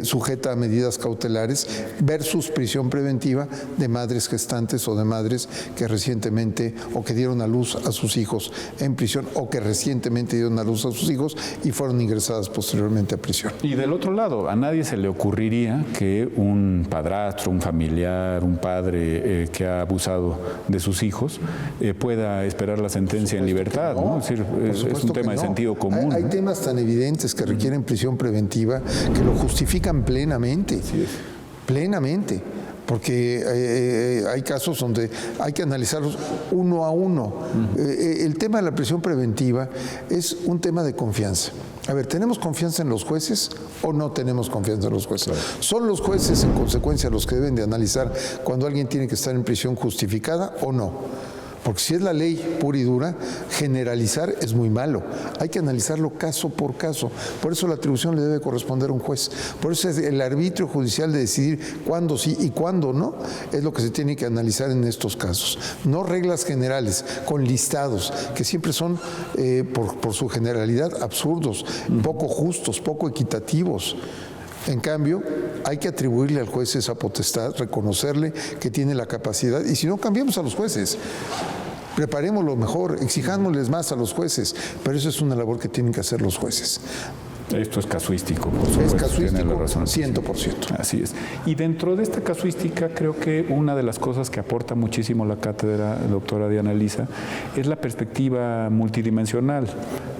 sujeta a medidas cautelares versus prisión preventiva de madres gestantes o de madres que recientemente o que dieron a luz a sus hijos en prisión o que recientemente dieron a luz a sus hijos y fueron ingresadas posteriormente a prisión. Y del otro lado, a nadie se le ocurriría que un padrastro, un familiar, un padre que ha abusado de sus hijos pueda esperar la sentencia en libertad, ¿no? Es decir, es un tema de sentido común. Hay temas tan evidentes que requieren prisión preventiva que lo justifican plenamente. Plenamente. Porque hay casos donde hay que analizarlos uno a uno. El tema de la prisión preventiva es un tema de confianza. A ver, ¿tenemos confianza en los jueces o no tenemos confianza en los jueces? Claro. ¿Son los jueces, en consecuencia, los que deben de analizar cuando alguien tiene que estar en prisión justificada o no? Porque si es la ley pura y dura, generalizar es muy malo. Hay que analizarlo caso por caso. Por eso la atribución le debe corresponder a un juez. Por eso es el arbitrio judicial de decidir cuándo sí y cuándo no, es lo que se tiene que analizar en estos casos. No reglas generales, con listados, que siempre son, por su generalidad, absurdos, poco justos, poco equitativos. En cambio, hay que atribuirle al juez esa potestad, reconocerle que tiene la capacidad, y si no, cambiemos a los jueces. Preparémoslo mejor, exijámosles más a los jueces, pero eso es una labor que tienen que hacer los jueces. Esto es casuístico, por supuesto. Es casuístico, tiene la razón. 100%. Así es. Y dentro de esta casuística, creo que una de las cosas que aporta muchísimo la cátedra, doctora Diana Lisa, es la perspectiva multidimensional,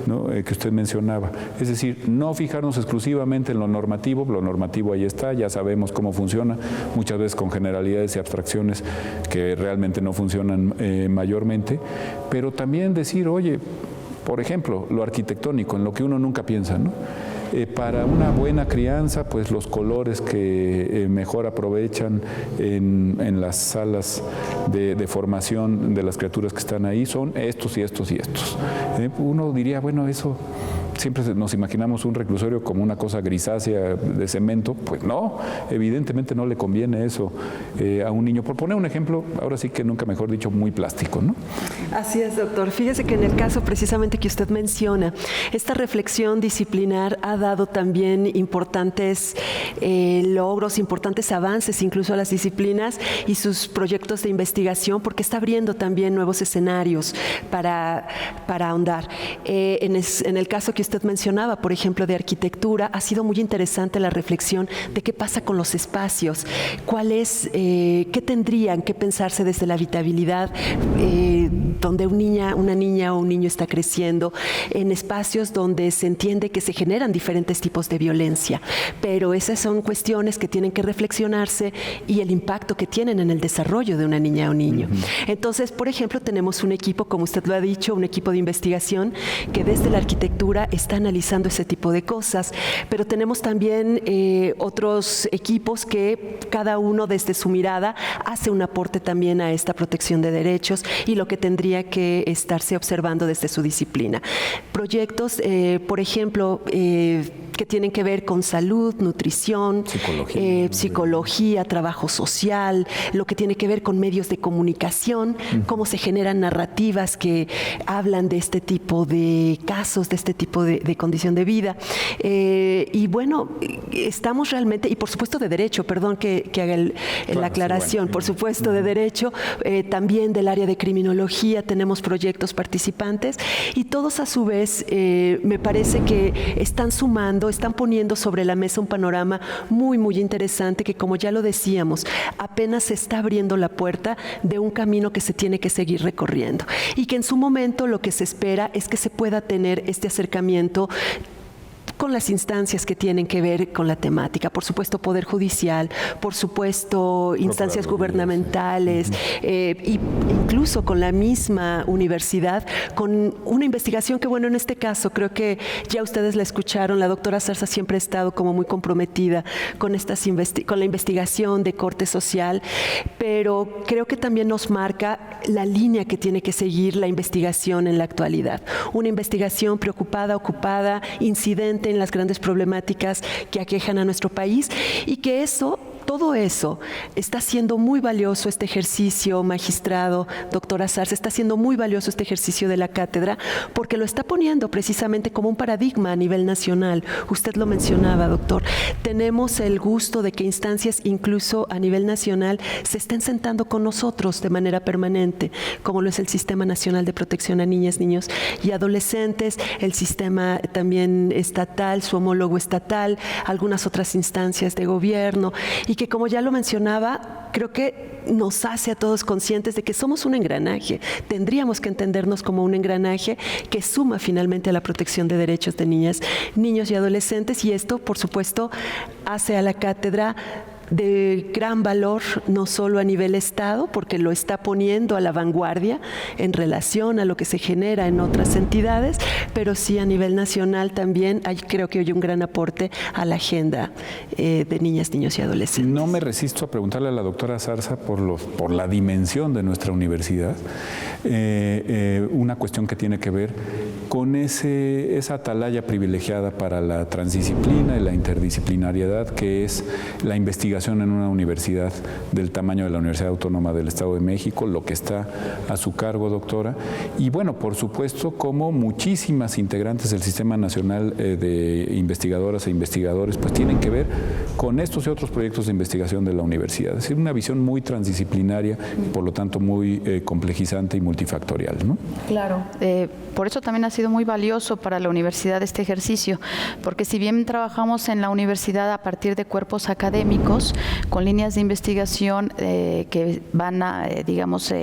¿no? Que usted mencionaba. Es decir, no fijarnos exclusivamente en lo normativo ahí está, ya sabemos cómo funciona, muchas veces con generalidades y abstracciones que realmente no funcionan mayormente, pero también decir, oye, por ejemplo, lo arquitectónico, en lo que uno nunca piensa, ¿no? Para una buena crianza, pues los colores que mejor aprovechan en las salas de formación de las criaturas que están ahí son estos y estos y estos. Uno diría, bueno, eso siempre nos imaginamos un reclusorio como una cosa grisácea de cemento. Pues no, evidentemente no le conviene eso a un niño. Por poner un ejemplo, ahora sí que nunca mejor dicho, muy plástico, ¿no? Así es, doctor. Fíjese que en el caso precisamente que usted menciona, esta reflexión disciplinar ha dado también importantes logros, importantes avances incluso a las disciplinas y sus proyectos de investigación, porque está abriendo también nuevos escenarios para ahondar. En el caso que usted mencionaba, por ejemplo, de arquitectura, ha sido muy interesante la reflexión de qué pasa con los espacios, qué tendrían que pensarse desde la habitabilidad, donde una niña o un niño está creciendo, en espacios donde se entiende que se generan diferentes tipos de violencia, pero esas son cuestiones que tienen que reflexionarse y el impacto que tienen en el desarrollo de una niña o niño. Entonces, por ejemplo, tenemos un equipo, como usted lo ha dicho, un equipo de investigación que desde la arquitectura está analizando ese tipo de cosas, pero tenemos también otros equipos que cada uno desde su mirada hace un aporte también a esta protección de derechos y lo que tendría que estarse observando desde su disciplina. Proyectos, por ejemplo, que tienen que ver con salud, nutrición, psicología, trabajo social, lo que tiene que ver con medios de comunicación, cómo se generan narrativas que hablan de este tipo de casos, de este tipo de condición de vida. Y bueno, estamos realmente, y por supuesto de derecho, perdón que haga la aclaración, por supuesto de derecho, también del área de criminología tenemos proyectos participantes y todos a su vez me parece que están sumando, están poniendo sobre la mesa un panorama muy, muy interesante que, como ya lo decíamos, apenas se está abriendo la puerta de un camino que se tiene que seguir recorriendo y que en su momento lo que se espera es que se pueda tener este acercamiento con las instancias que tienen que ver con la temática. Por supuesto, Poder Judicial, por supuesto, instancias gubernamentales, e incluso con la misma universidad, con una investigación que, bueno, en este caso, creo que ya ustedes la escucharon, la doctora Zarza siempre ha estado como muy comprometida con la investigación de corte social, pero creo que también nos marca la línea que tiene que seguir la investigación en la actualidad. Una investigación preocupada, ocupada, incidente en las grandes problemáticas que aquejan a nuestro país y que todo eso está siendo muy valioso, este ejercicio, magistrado, doctora Zarza, está siendo muy valioso este ejercicio de la cátedra porque lo está poniendo precisamente como un paradigma a nivel nacional. Usted lo mencionaba, doctor. Tenemos el gusto de que instancias incluso a nivel nacional se estén sentando con nosotros de manera permanente, como lo es el Sistema Nacional de Protección a Niñas, Niños y Adolescentes, el sistema también estatal, su homólogo estatal, algunas otras instancias de gobierno, y que, como ya lo mencionaba, creo que nos hace a todos conscientes de que somos un engranaje. Tendríamos que entendernos como un engranaje que suma finalmente a la protección de derechos de niñas, niños y adolescentes, y esto, por supuesto, hace a la cátedra de gran valor, no solo a nivel Estado, porque lo está poniendo a la vanguardia en relación a lo que se genera en otras entidades, pero sí a nivel nacional también creo que hay un gran aporte a la agenda de niñas, niños y adolescentes. No me resisto a preguntarle a la doctora Zarza por la dimensión de nuestra universidad, una cuestión que tiene que ver con esa atalaya privilegiada para la transdisciplina y la interdisciplinariedad, que es la investigación investigación en una universidad del tamaño de la Universidad Autónoma del Estado de México, lo que está a su cargo, doctora. Y bueno, por supuesto, como muchísimas integrantes del Sistema Nacional de Investigadoras e Investigadores, pues tienen que ver con estos y otros proyectos de investigación de la universidad. Es decir, una visión muy transdisciplinaria, por lo tanto muy complejizante y multifactorial, ¿no? Claro, por eso también ha sido muy valioso para la universidad este ejercicio, porque si bien trabajamos en la universidad a partir de cuerpos académicos, con líneas de investigación que van digamos,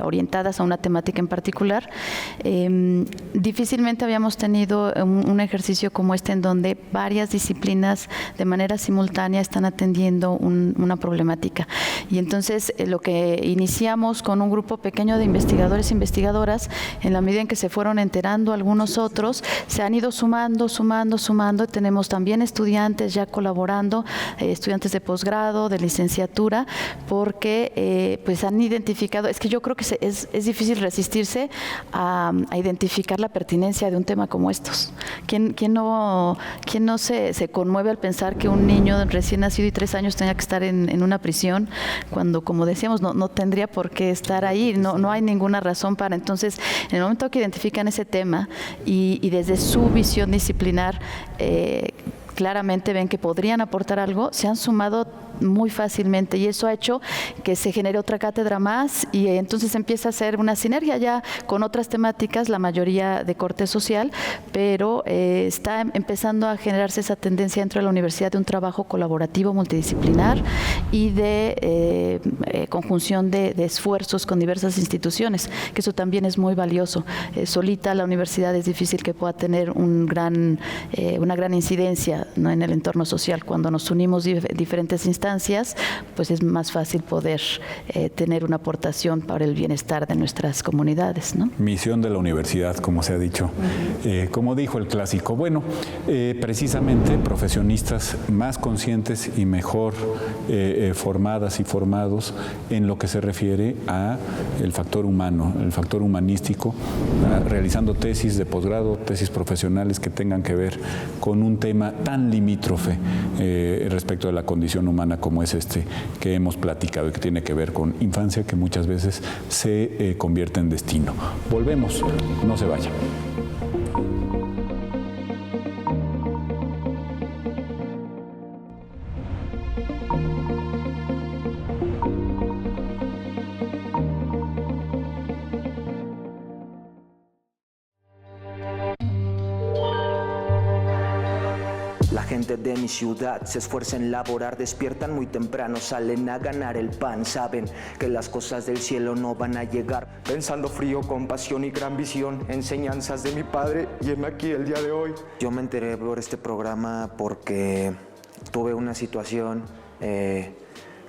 orientadas a una temática en particular, difícilmente habíamos tenido un ejercicio como este en donde varias disciplinas de manera simultánea están atendiendo una problemática. Y entonces lo que iniciamos con un grupo pequeño de investigadores e investigadoras, en la medida en que se fueron enterando algunos otros, se han ido sumando. Tenemos también estudiantes ya colaborando, estudiantes de posgrado, de licenciatura, porque pues han identificado, es que yo creo que es difícil resistirse a identificar la pertinencia de un tema como estos. ¿Quién no se conmueve al pensar que un niño recién nacido y 3 años tenga que estar en una prisión, cuando, como decíamos, no tendría por qué estar ahí, no hay ninguna razón para? Entonces, en el momento que identifican ese tema y desde su visión disciplinar claramente ven que podrían aportar algo, se han sumado muy fácilmente, y eso ha hecho que se genere otra cátedra más, y entonces empieza a ser una sinergia ya con otras temáticas, la mayoría de corte social, pero está empezando a generarse esa tendencia dentro de la universidad de un trabajo colaborativo multidisciplinar y de conjunción de esfuerzos con diversas instituciones, que eso también es muy valioso. Solita la universidad es difícil que pueda tener una gran incidencia, ¿no?, en el entorno social. Cuando nos unimos diferentes instancias, pues es más fácil poder tener una aportación para el bienestar de nuestras comunidades, ¿no? Misión de la universidad, como se ha dicho. Como dijo el clásico, bueno, precisamente profesionistas más conscientes y mejor formadas y formados en lo que se refiere a el factor humano, el factor humanístico, realizando tesis de posgrado, tesis profesionales que tengan que ver con un tema tan limítrofe respecto de la condición humana como es este que hemos platicado y que tiene que ver con infancia, que muchas veces se convierte en destino. Volvemos, no se vayan. De mi ciudad se esfuerza en laborar, despiertan muy temprano, salen a ganar el pan, saben que las cosas del cielo no van a llegar. Pensando frío, con pasión y gran visión, enseñanzas de mi padre, y heme aquí el día de hoy. Yo me enteré por este programa porque tuve una situación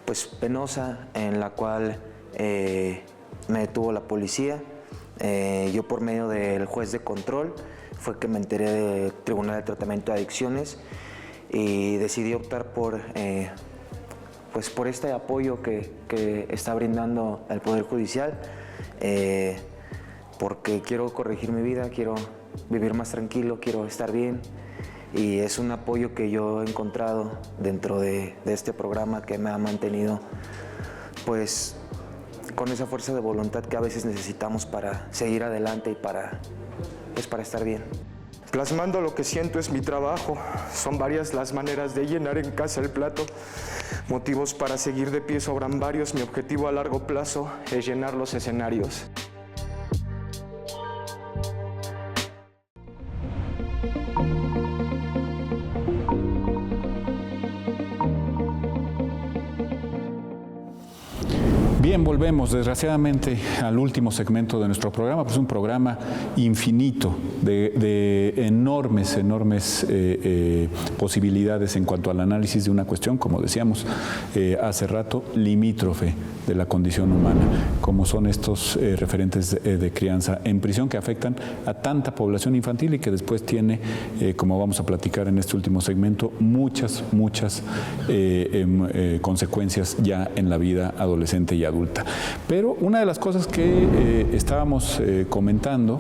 pues penosa en la cual me detuvo la policía. Yo, por medio del juez de control, fue que me enteré del Tribunal de Tratamiento de Adicciones y decidí optar por este apoyo que está brindando el Poder Judicial, porque quiero corregir mi vida, quiero vivir más tranquilo, quiero estar bien, y es un apoyo que yo he encontrado dentro de este programa que me ha mantenido pues con esa fuerza de voluntad que a veces necesitamos para seguir adelante y para estar bien. Plasmando lo que siento es mi trabajo. Son varias las maneras de llenar en casa el plato. Motivos para seguir de pie sobran varios. Mi objetivo a largo plazo es llenar los escenarios. Bien, volvemos desgraciadamente al último segmento de nuestro programa, pues un programa infinito de enormes posibilidades en cuanto al análisis de una cuestión, como decíamos hace rato, limítrofe de la condición humana, como son estos referentes de crianza en prisión que afectan a tanta población infantil y que después tiene, como vamos a platicar en este último segmento, muchas consecuencias ya en la vida adolescente y adulta. Pero una de las cosas que estábamos comentando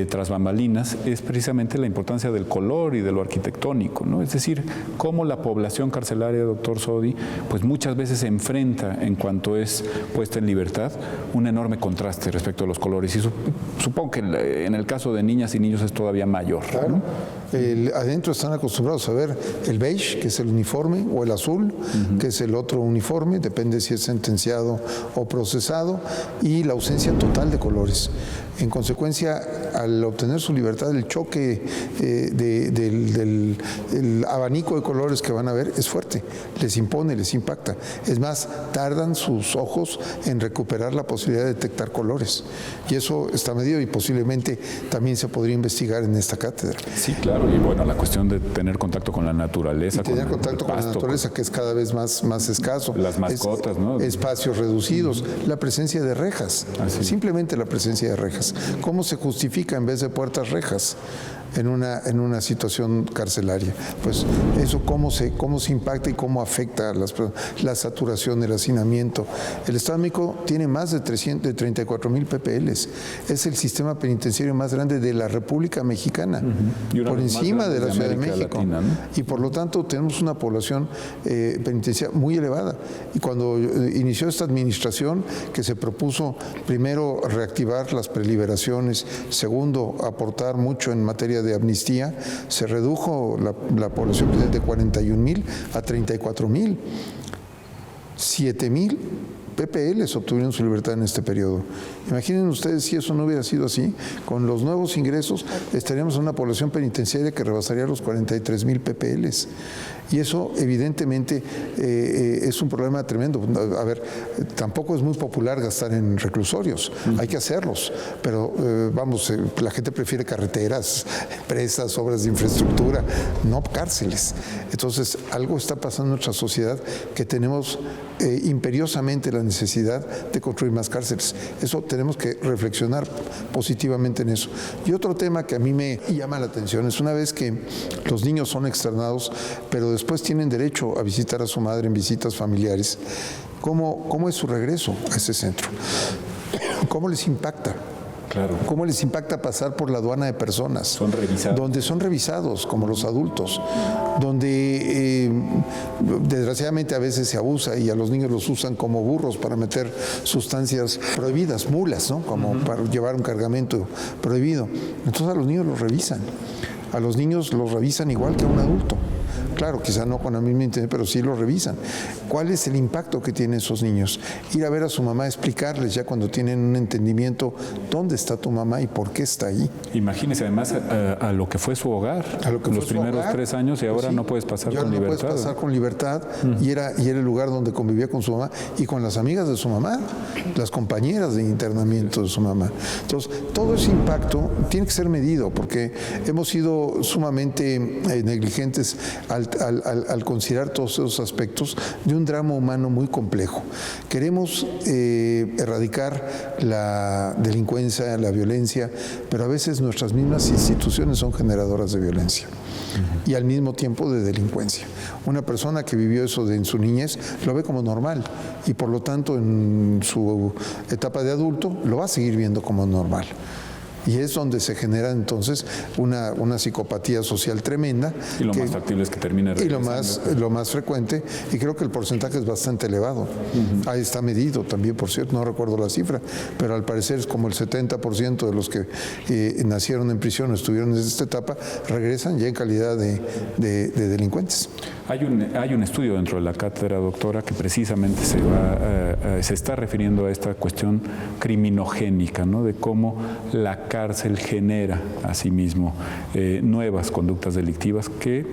tras bambalinas es precisamente la importancia del color y de lo arquitectónico, ¿no? Es decir, cómo la población carcelaria, doctor Sodi, pues muchas veces se enfrenta en cuanto es puesta en libertad un enorme contraste respecto a los colores. Y supongo que en el caso de niñas y niños es todavía mayor, ¿no? Adentro están acostumbrados a ver el beige, que es el uniforme, o el azul, que es el otro uniforme, depende si es sentenciado o procesado, y la ausencia total de colores. En consecuencia, al obtener su libertad, el choque del abanico de colores que van a ver es fuerte, les impone, les impacta. Es más, tardan sus ojos en recuperar la posibilidad de detectar colores. Y eso está medido y posiblemente también se podría investigar en esta cátedra. Sí, claro, y bueno, la cuestión de tener contacto con la naturaleza. Y tener contacto con la naturaleza, que es cada vez más escaso. Las mascotas, ¿no? Espacios reducidos, la presencia de rejas, simplemente la presencia de rejas. ¿Cómo se justifica en vez de puertas rejas en una situación carcelaria? Pues eso cómo se impacta y cómo afecta la saturación, el hacinamiento. El Estado de México tiene más de 34,000 PPLs. Es el sistema penitenciario más grande de la República Mexicana, por encima de la Ciudad de México. Latina, ¿no? Y por lo tanto tenemos una población penitenciaria muy elevada. Y cuando inició esta administración, que se propuso primero reactivar las preliberaciones, segundo aportar mucho en materia de amnistía, se redujo la población de 41,000 a 34,000. 7,000 PPLs obtuvieron su libertad en este periodo. Imaginen ustedes si eso no hubiera sido así, con los nuevos ingresos estaríamos en una población penitenciaria que rebasaría los 43,000 PPLs. Y eso evidentemente es un problema tremendo. A ver, tampoco es muy popular gastar en reclusorios, hay que hacerlos, pero la gente prefiere carreteras, empresas, obras de infraestructura, no cárceles. Entonces, algo está pasando en nuestra sociedad que tenemos imperiosamente la necesidad de construir más cárceles. Eso tenemos que reflexionar positivamente en eso. Y otro tema que a mí me llama la atención es una vez que los niños son externados, pero después tienen derecho a visitar a su madre en visitas familiares, ¿cómo es su regreso a ese centro? ¿Cómo les impacta? Claro. ¿Cómo les impacta pasar por la aduana de personas? Son revisados. Donde son revisados, como los adultos, donde desgraciadamente a veces se abusa y a los niños los usan como burros para meter sustancias prohibidas, mulas, ¿no? Como para llevar un cargamento prohibido. Entonces a los niños los revisan. A los niños los revisan igual que a un adulto. Claro, quizá no con la misma intención, pero sí lo revisan. ¿Cuál es el impacto que tienen esos niños? Ir a ver a su mamá, explicarles ya cuando tienen un entendimiento dónde está tu mamá y por qué está ahí. Imagínese además a lo que fue su hogar, los primeros 3 años y ahora no puedes pasar con libertad. No puedes pasar con libertad y era el lugar donde convivía con su mamá y con las amigas de su mamá, las compañeras de internamiento de su mamá. Entonces, todo ese impacto tiene que ser medido porque hemos sido sumamente negligentes al considerar todos esos aspectos de un drama humano muy complejo. Queremos erradicar la delincuencia, la violencia, pero a veces nuestras mismas instituciones son generadoras de violencia y al mismo tiempo de delincuencia. Una persona que vivió eso en su niñez lo ve como normal y por lo tanto en su etapa de adulto lo va a seguir viendo como normal. Y es donde se genera entonces una psicopatía social tremenda. Y lo más factible es que termine regresando. Y lo más frecuente, y creo que el porcentaje es bastante elevado. Ahí está medido también, por cierto, no recuerdo la cifra, pero al parecer es como el 70% de los que nacieron en prisión o estuvieron en esta etapa, regresan ya en calidad de delincuentes. Hay un estudio dentro de la cátedra, doctora, que precisamente se está refiriendo a esta cuestión criminogénica, ¿no? De cómo la cárcel genera a sí mismo nuevas conductas delictivas que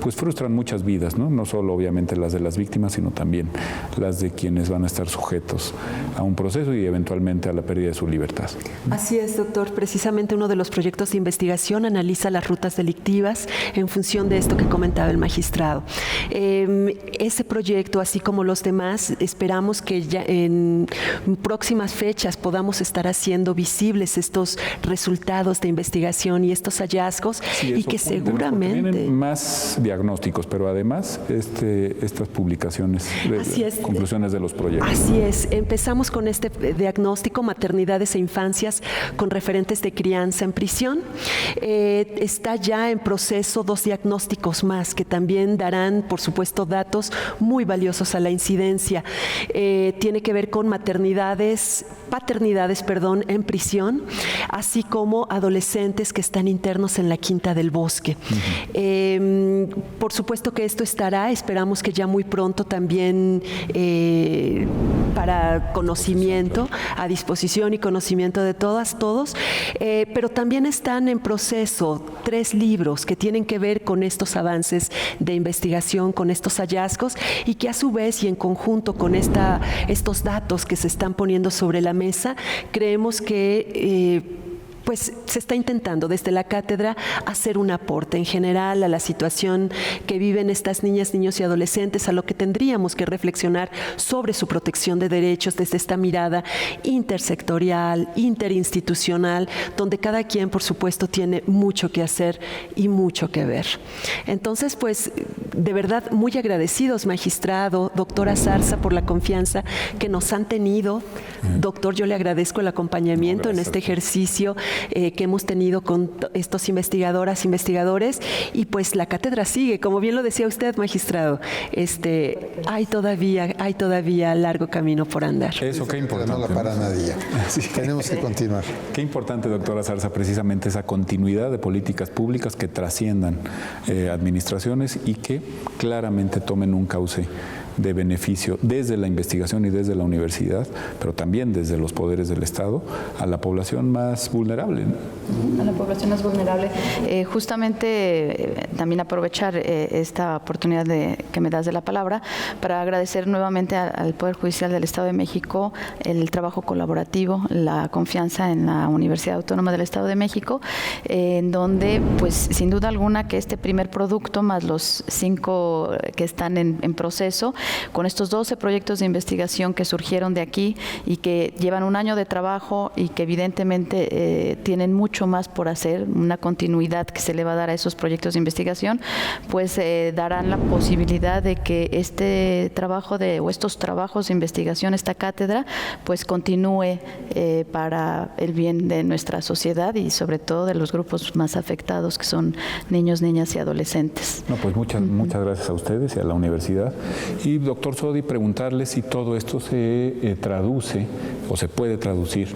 pues frustran muchas vidas, ¿no? No solo obviamente las de las víctimas, sino también las de quienes van a estar sujetos a un proceso y eventualmente a la pérdida de su libertad. Así es, doctor. Precisamente uno de los proyectos de investigación analiza las rutas delictivas en función de esto que comentaba el magistrado. Ese proyecto, así como los demás, esperamos que ya en próximas fechas podamos estar haciendo visibles estos resultados de investigación y estos hallazgos, sí, y que seguramente... Tienen más diagnósticos, pero además estas publicaciones, conclusiones de los proyectos. Así es, empezamos con este diagnóstico, maternidades e infancias con referentes de crianza en prisión. Está ya en proceso 2 diagnósticos más que también darán, por supuesto, datos muy valiosos a la incidencia. Tiene que ver con paternidades, en prisión, así como adolescentes que están internos en la Quinta del Bosque. Por supuesto que esto estará, esperamos que ya muy pronto también para conocimiento, a disposición y conocimiento de todos, pero también están en proceso 3 libros que tienen que ver con estos avances de investigación, con estos hallazgos, y que a su vez y en conjunto con estos datos que se están poniendo sobre la mesa, creemos que pues se está intentando desde la cátedra hacer un aporte en general a la situación que viven estas niñas, niños y adolescentes, a lo que tendríamos que reflexionar sobre su protección de derechos desde esta mirada intersectorial, interinstitucional, donde cada quien, por supuesto, tiene mucho que hacer y mucho que ver. Entonces, pues, de verdad, muy agradecidos, magistrado, doctora Zarza, por la confianza que nos han tenido. Doctor, yo le agradezco el acompañamiento en este ejercicio que hemos tenido con estos investigadores, y pues la cátedra sigue, como bien lo decía usted, magistrado. Hay todavía largo camino por andar. Eso, qué importante. No la para nadie. Sí. Tenemos que continuar. Qué importante, doctora Zarza, precisamente esa continuidad de políticas públicas que trasciendan administraciones y que claramente tomen un cauce de beneficio desde la investigación y desde la universidad, pero también desde los poderes del Estado, a la población más vulnerable, ¿no? A la población más vulnerable. Justamente también aprovechar esta oportunidad que me das de la palabra para agradecer nuevamente al Poder Judicial del Estado de México el trabajo colaborativo, la confianza en la Universidad Autónoma del Estado de México, en donde, pues, sin duda alguna que este primer producto, más los 5 que están en proceso, con estos 12 proyectos de investigación que surgieron de aquí y que llevan un año de trabajo y que evidentemente tienen mucho más por hacer, una continuidad que se le va a dar a esos proyectos de investigación, pues darán la posibilidad de que este trabajo o estos trabajos de investigación, esta cátedra, pues continúe para el bien de nuestra sociedad y sobre todo de los grupos más afectados, que son niños, niñas y adolescentes. No, pues muchas gracias a ustedes y a la universidad. Y doctor Sodi, preguntarle si todo esto se traduce o se puede traducir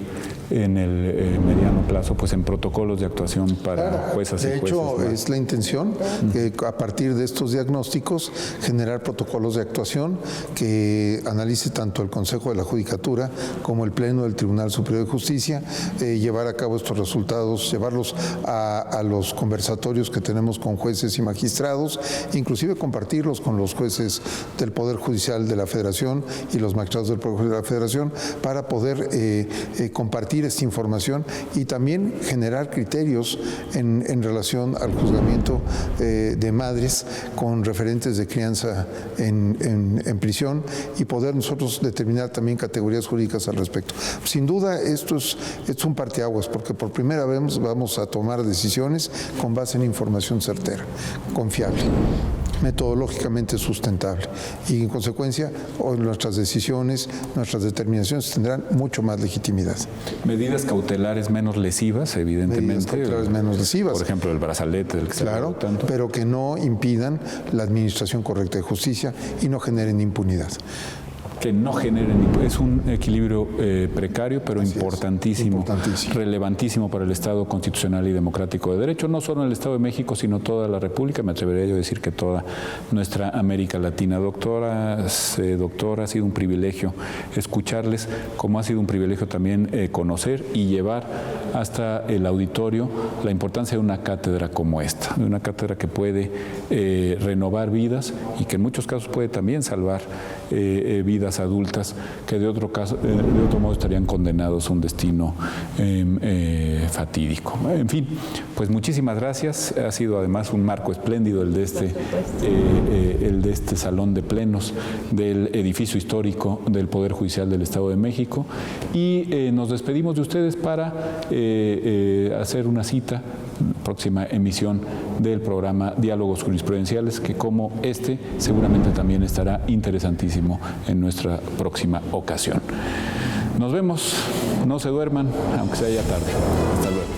en el mediano plazo, pues en protocolos de actuación para juezas y jueces. De hecho, es la intención que a partir de estos diagnósticos generar protocolos de actuación que analice tanto el Consejo de la Judicatura como el Pleno del Tribunal Superior de Justicia, llevar a cabo estos resultados, llevarlos a los conversatorios que tenemos con jueces y magistrados, inclusive compartirlos con los jueces del Poder Judicial de la Federación y los magistrados del Poder Judicial de la Federación, para poder compartir esta información y también generar criterios en relación al juzgamiento de madres con referentes de crianza en prisión, y poder nosotros determinar también categorías jurídicas al respecto. Sin duda, esto es un parteaguas, porque por primera vez vamos a tomar decisiones con base en información certera, confiable, metodológicamente sustentable, y en consecuencia hoy nuestras decisiones, nuestras determinaciones tendrán mucho más legitimidad. Medidas cautelares menos lesivas, evidentemente. Medidas cautelares menos lesivas. Por ejemplo, el brazalete del que se habla tanto. Pero que no impidan la administración correcta de justicia y no generen impunidad. Que no generen, es un equilibrio precario, pero importantísimo, relevantísimo para el Estado constitucional y democrático de derecho, no solo en el Estado de México, sino toda la República, me atrevería yo a decir que toda nuestra América Latina. Doctora, ha sido un privilegio escucharles, como ha sido un privilegio también conocer y llevar hasta el auditorio la importancia de una cátedra como esta, de una cátedra que puede renovar vidas y que en muchos casos puede también salvar vidas adultas que de otro modo estarían condenados a un destino fatídico. En fin, pues muchísimas gracias. Ha sido además un marco espléndido el de este salón de plenos del edificio histórico del Poder Judicial del Estado de México, y nos despedimos de ustedes para hacer una cita, próxima emisión del programa Diálogos Jurisprudenciales, que como este seguramente también estará interesantísimo en nuestra próxima ocasión. Nos vemos, no se duerman, aunque sea ya tarde. Hasta luego.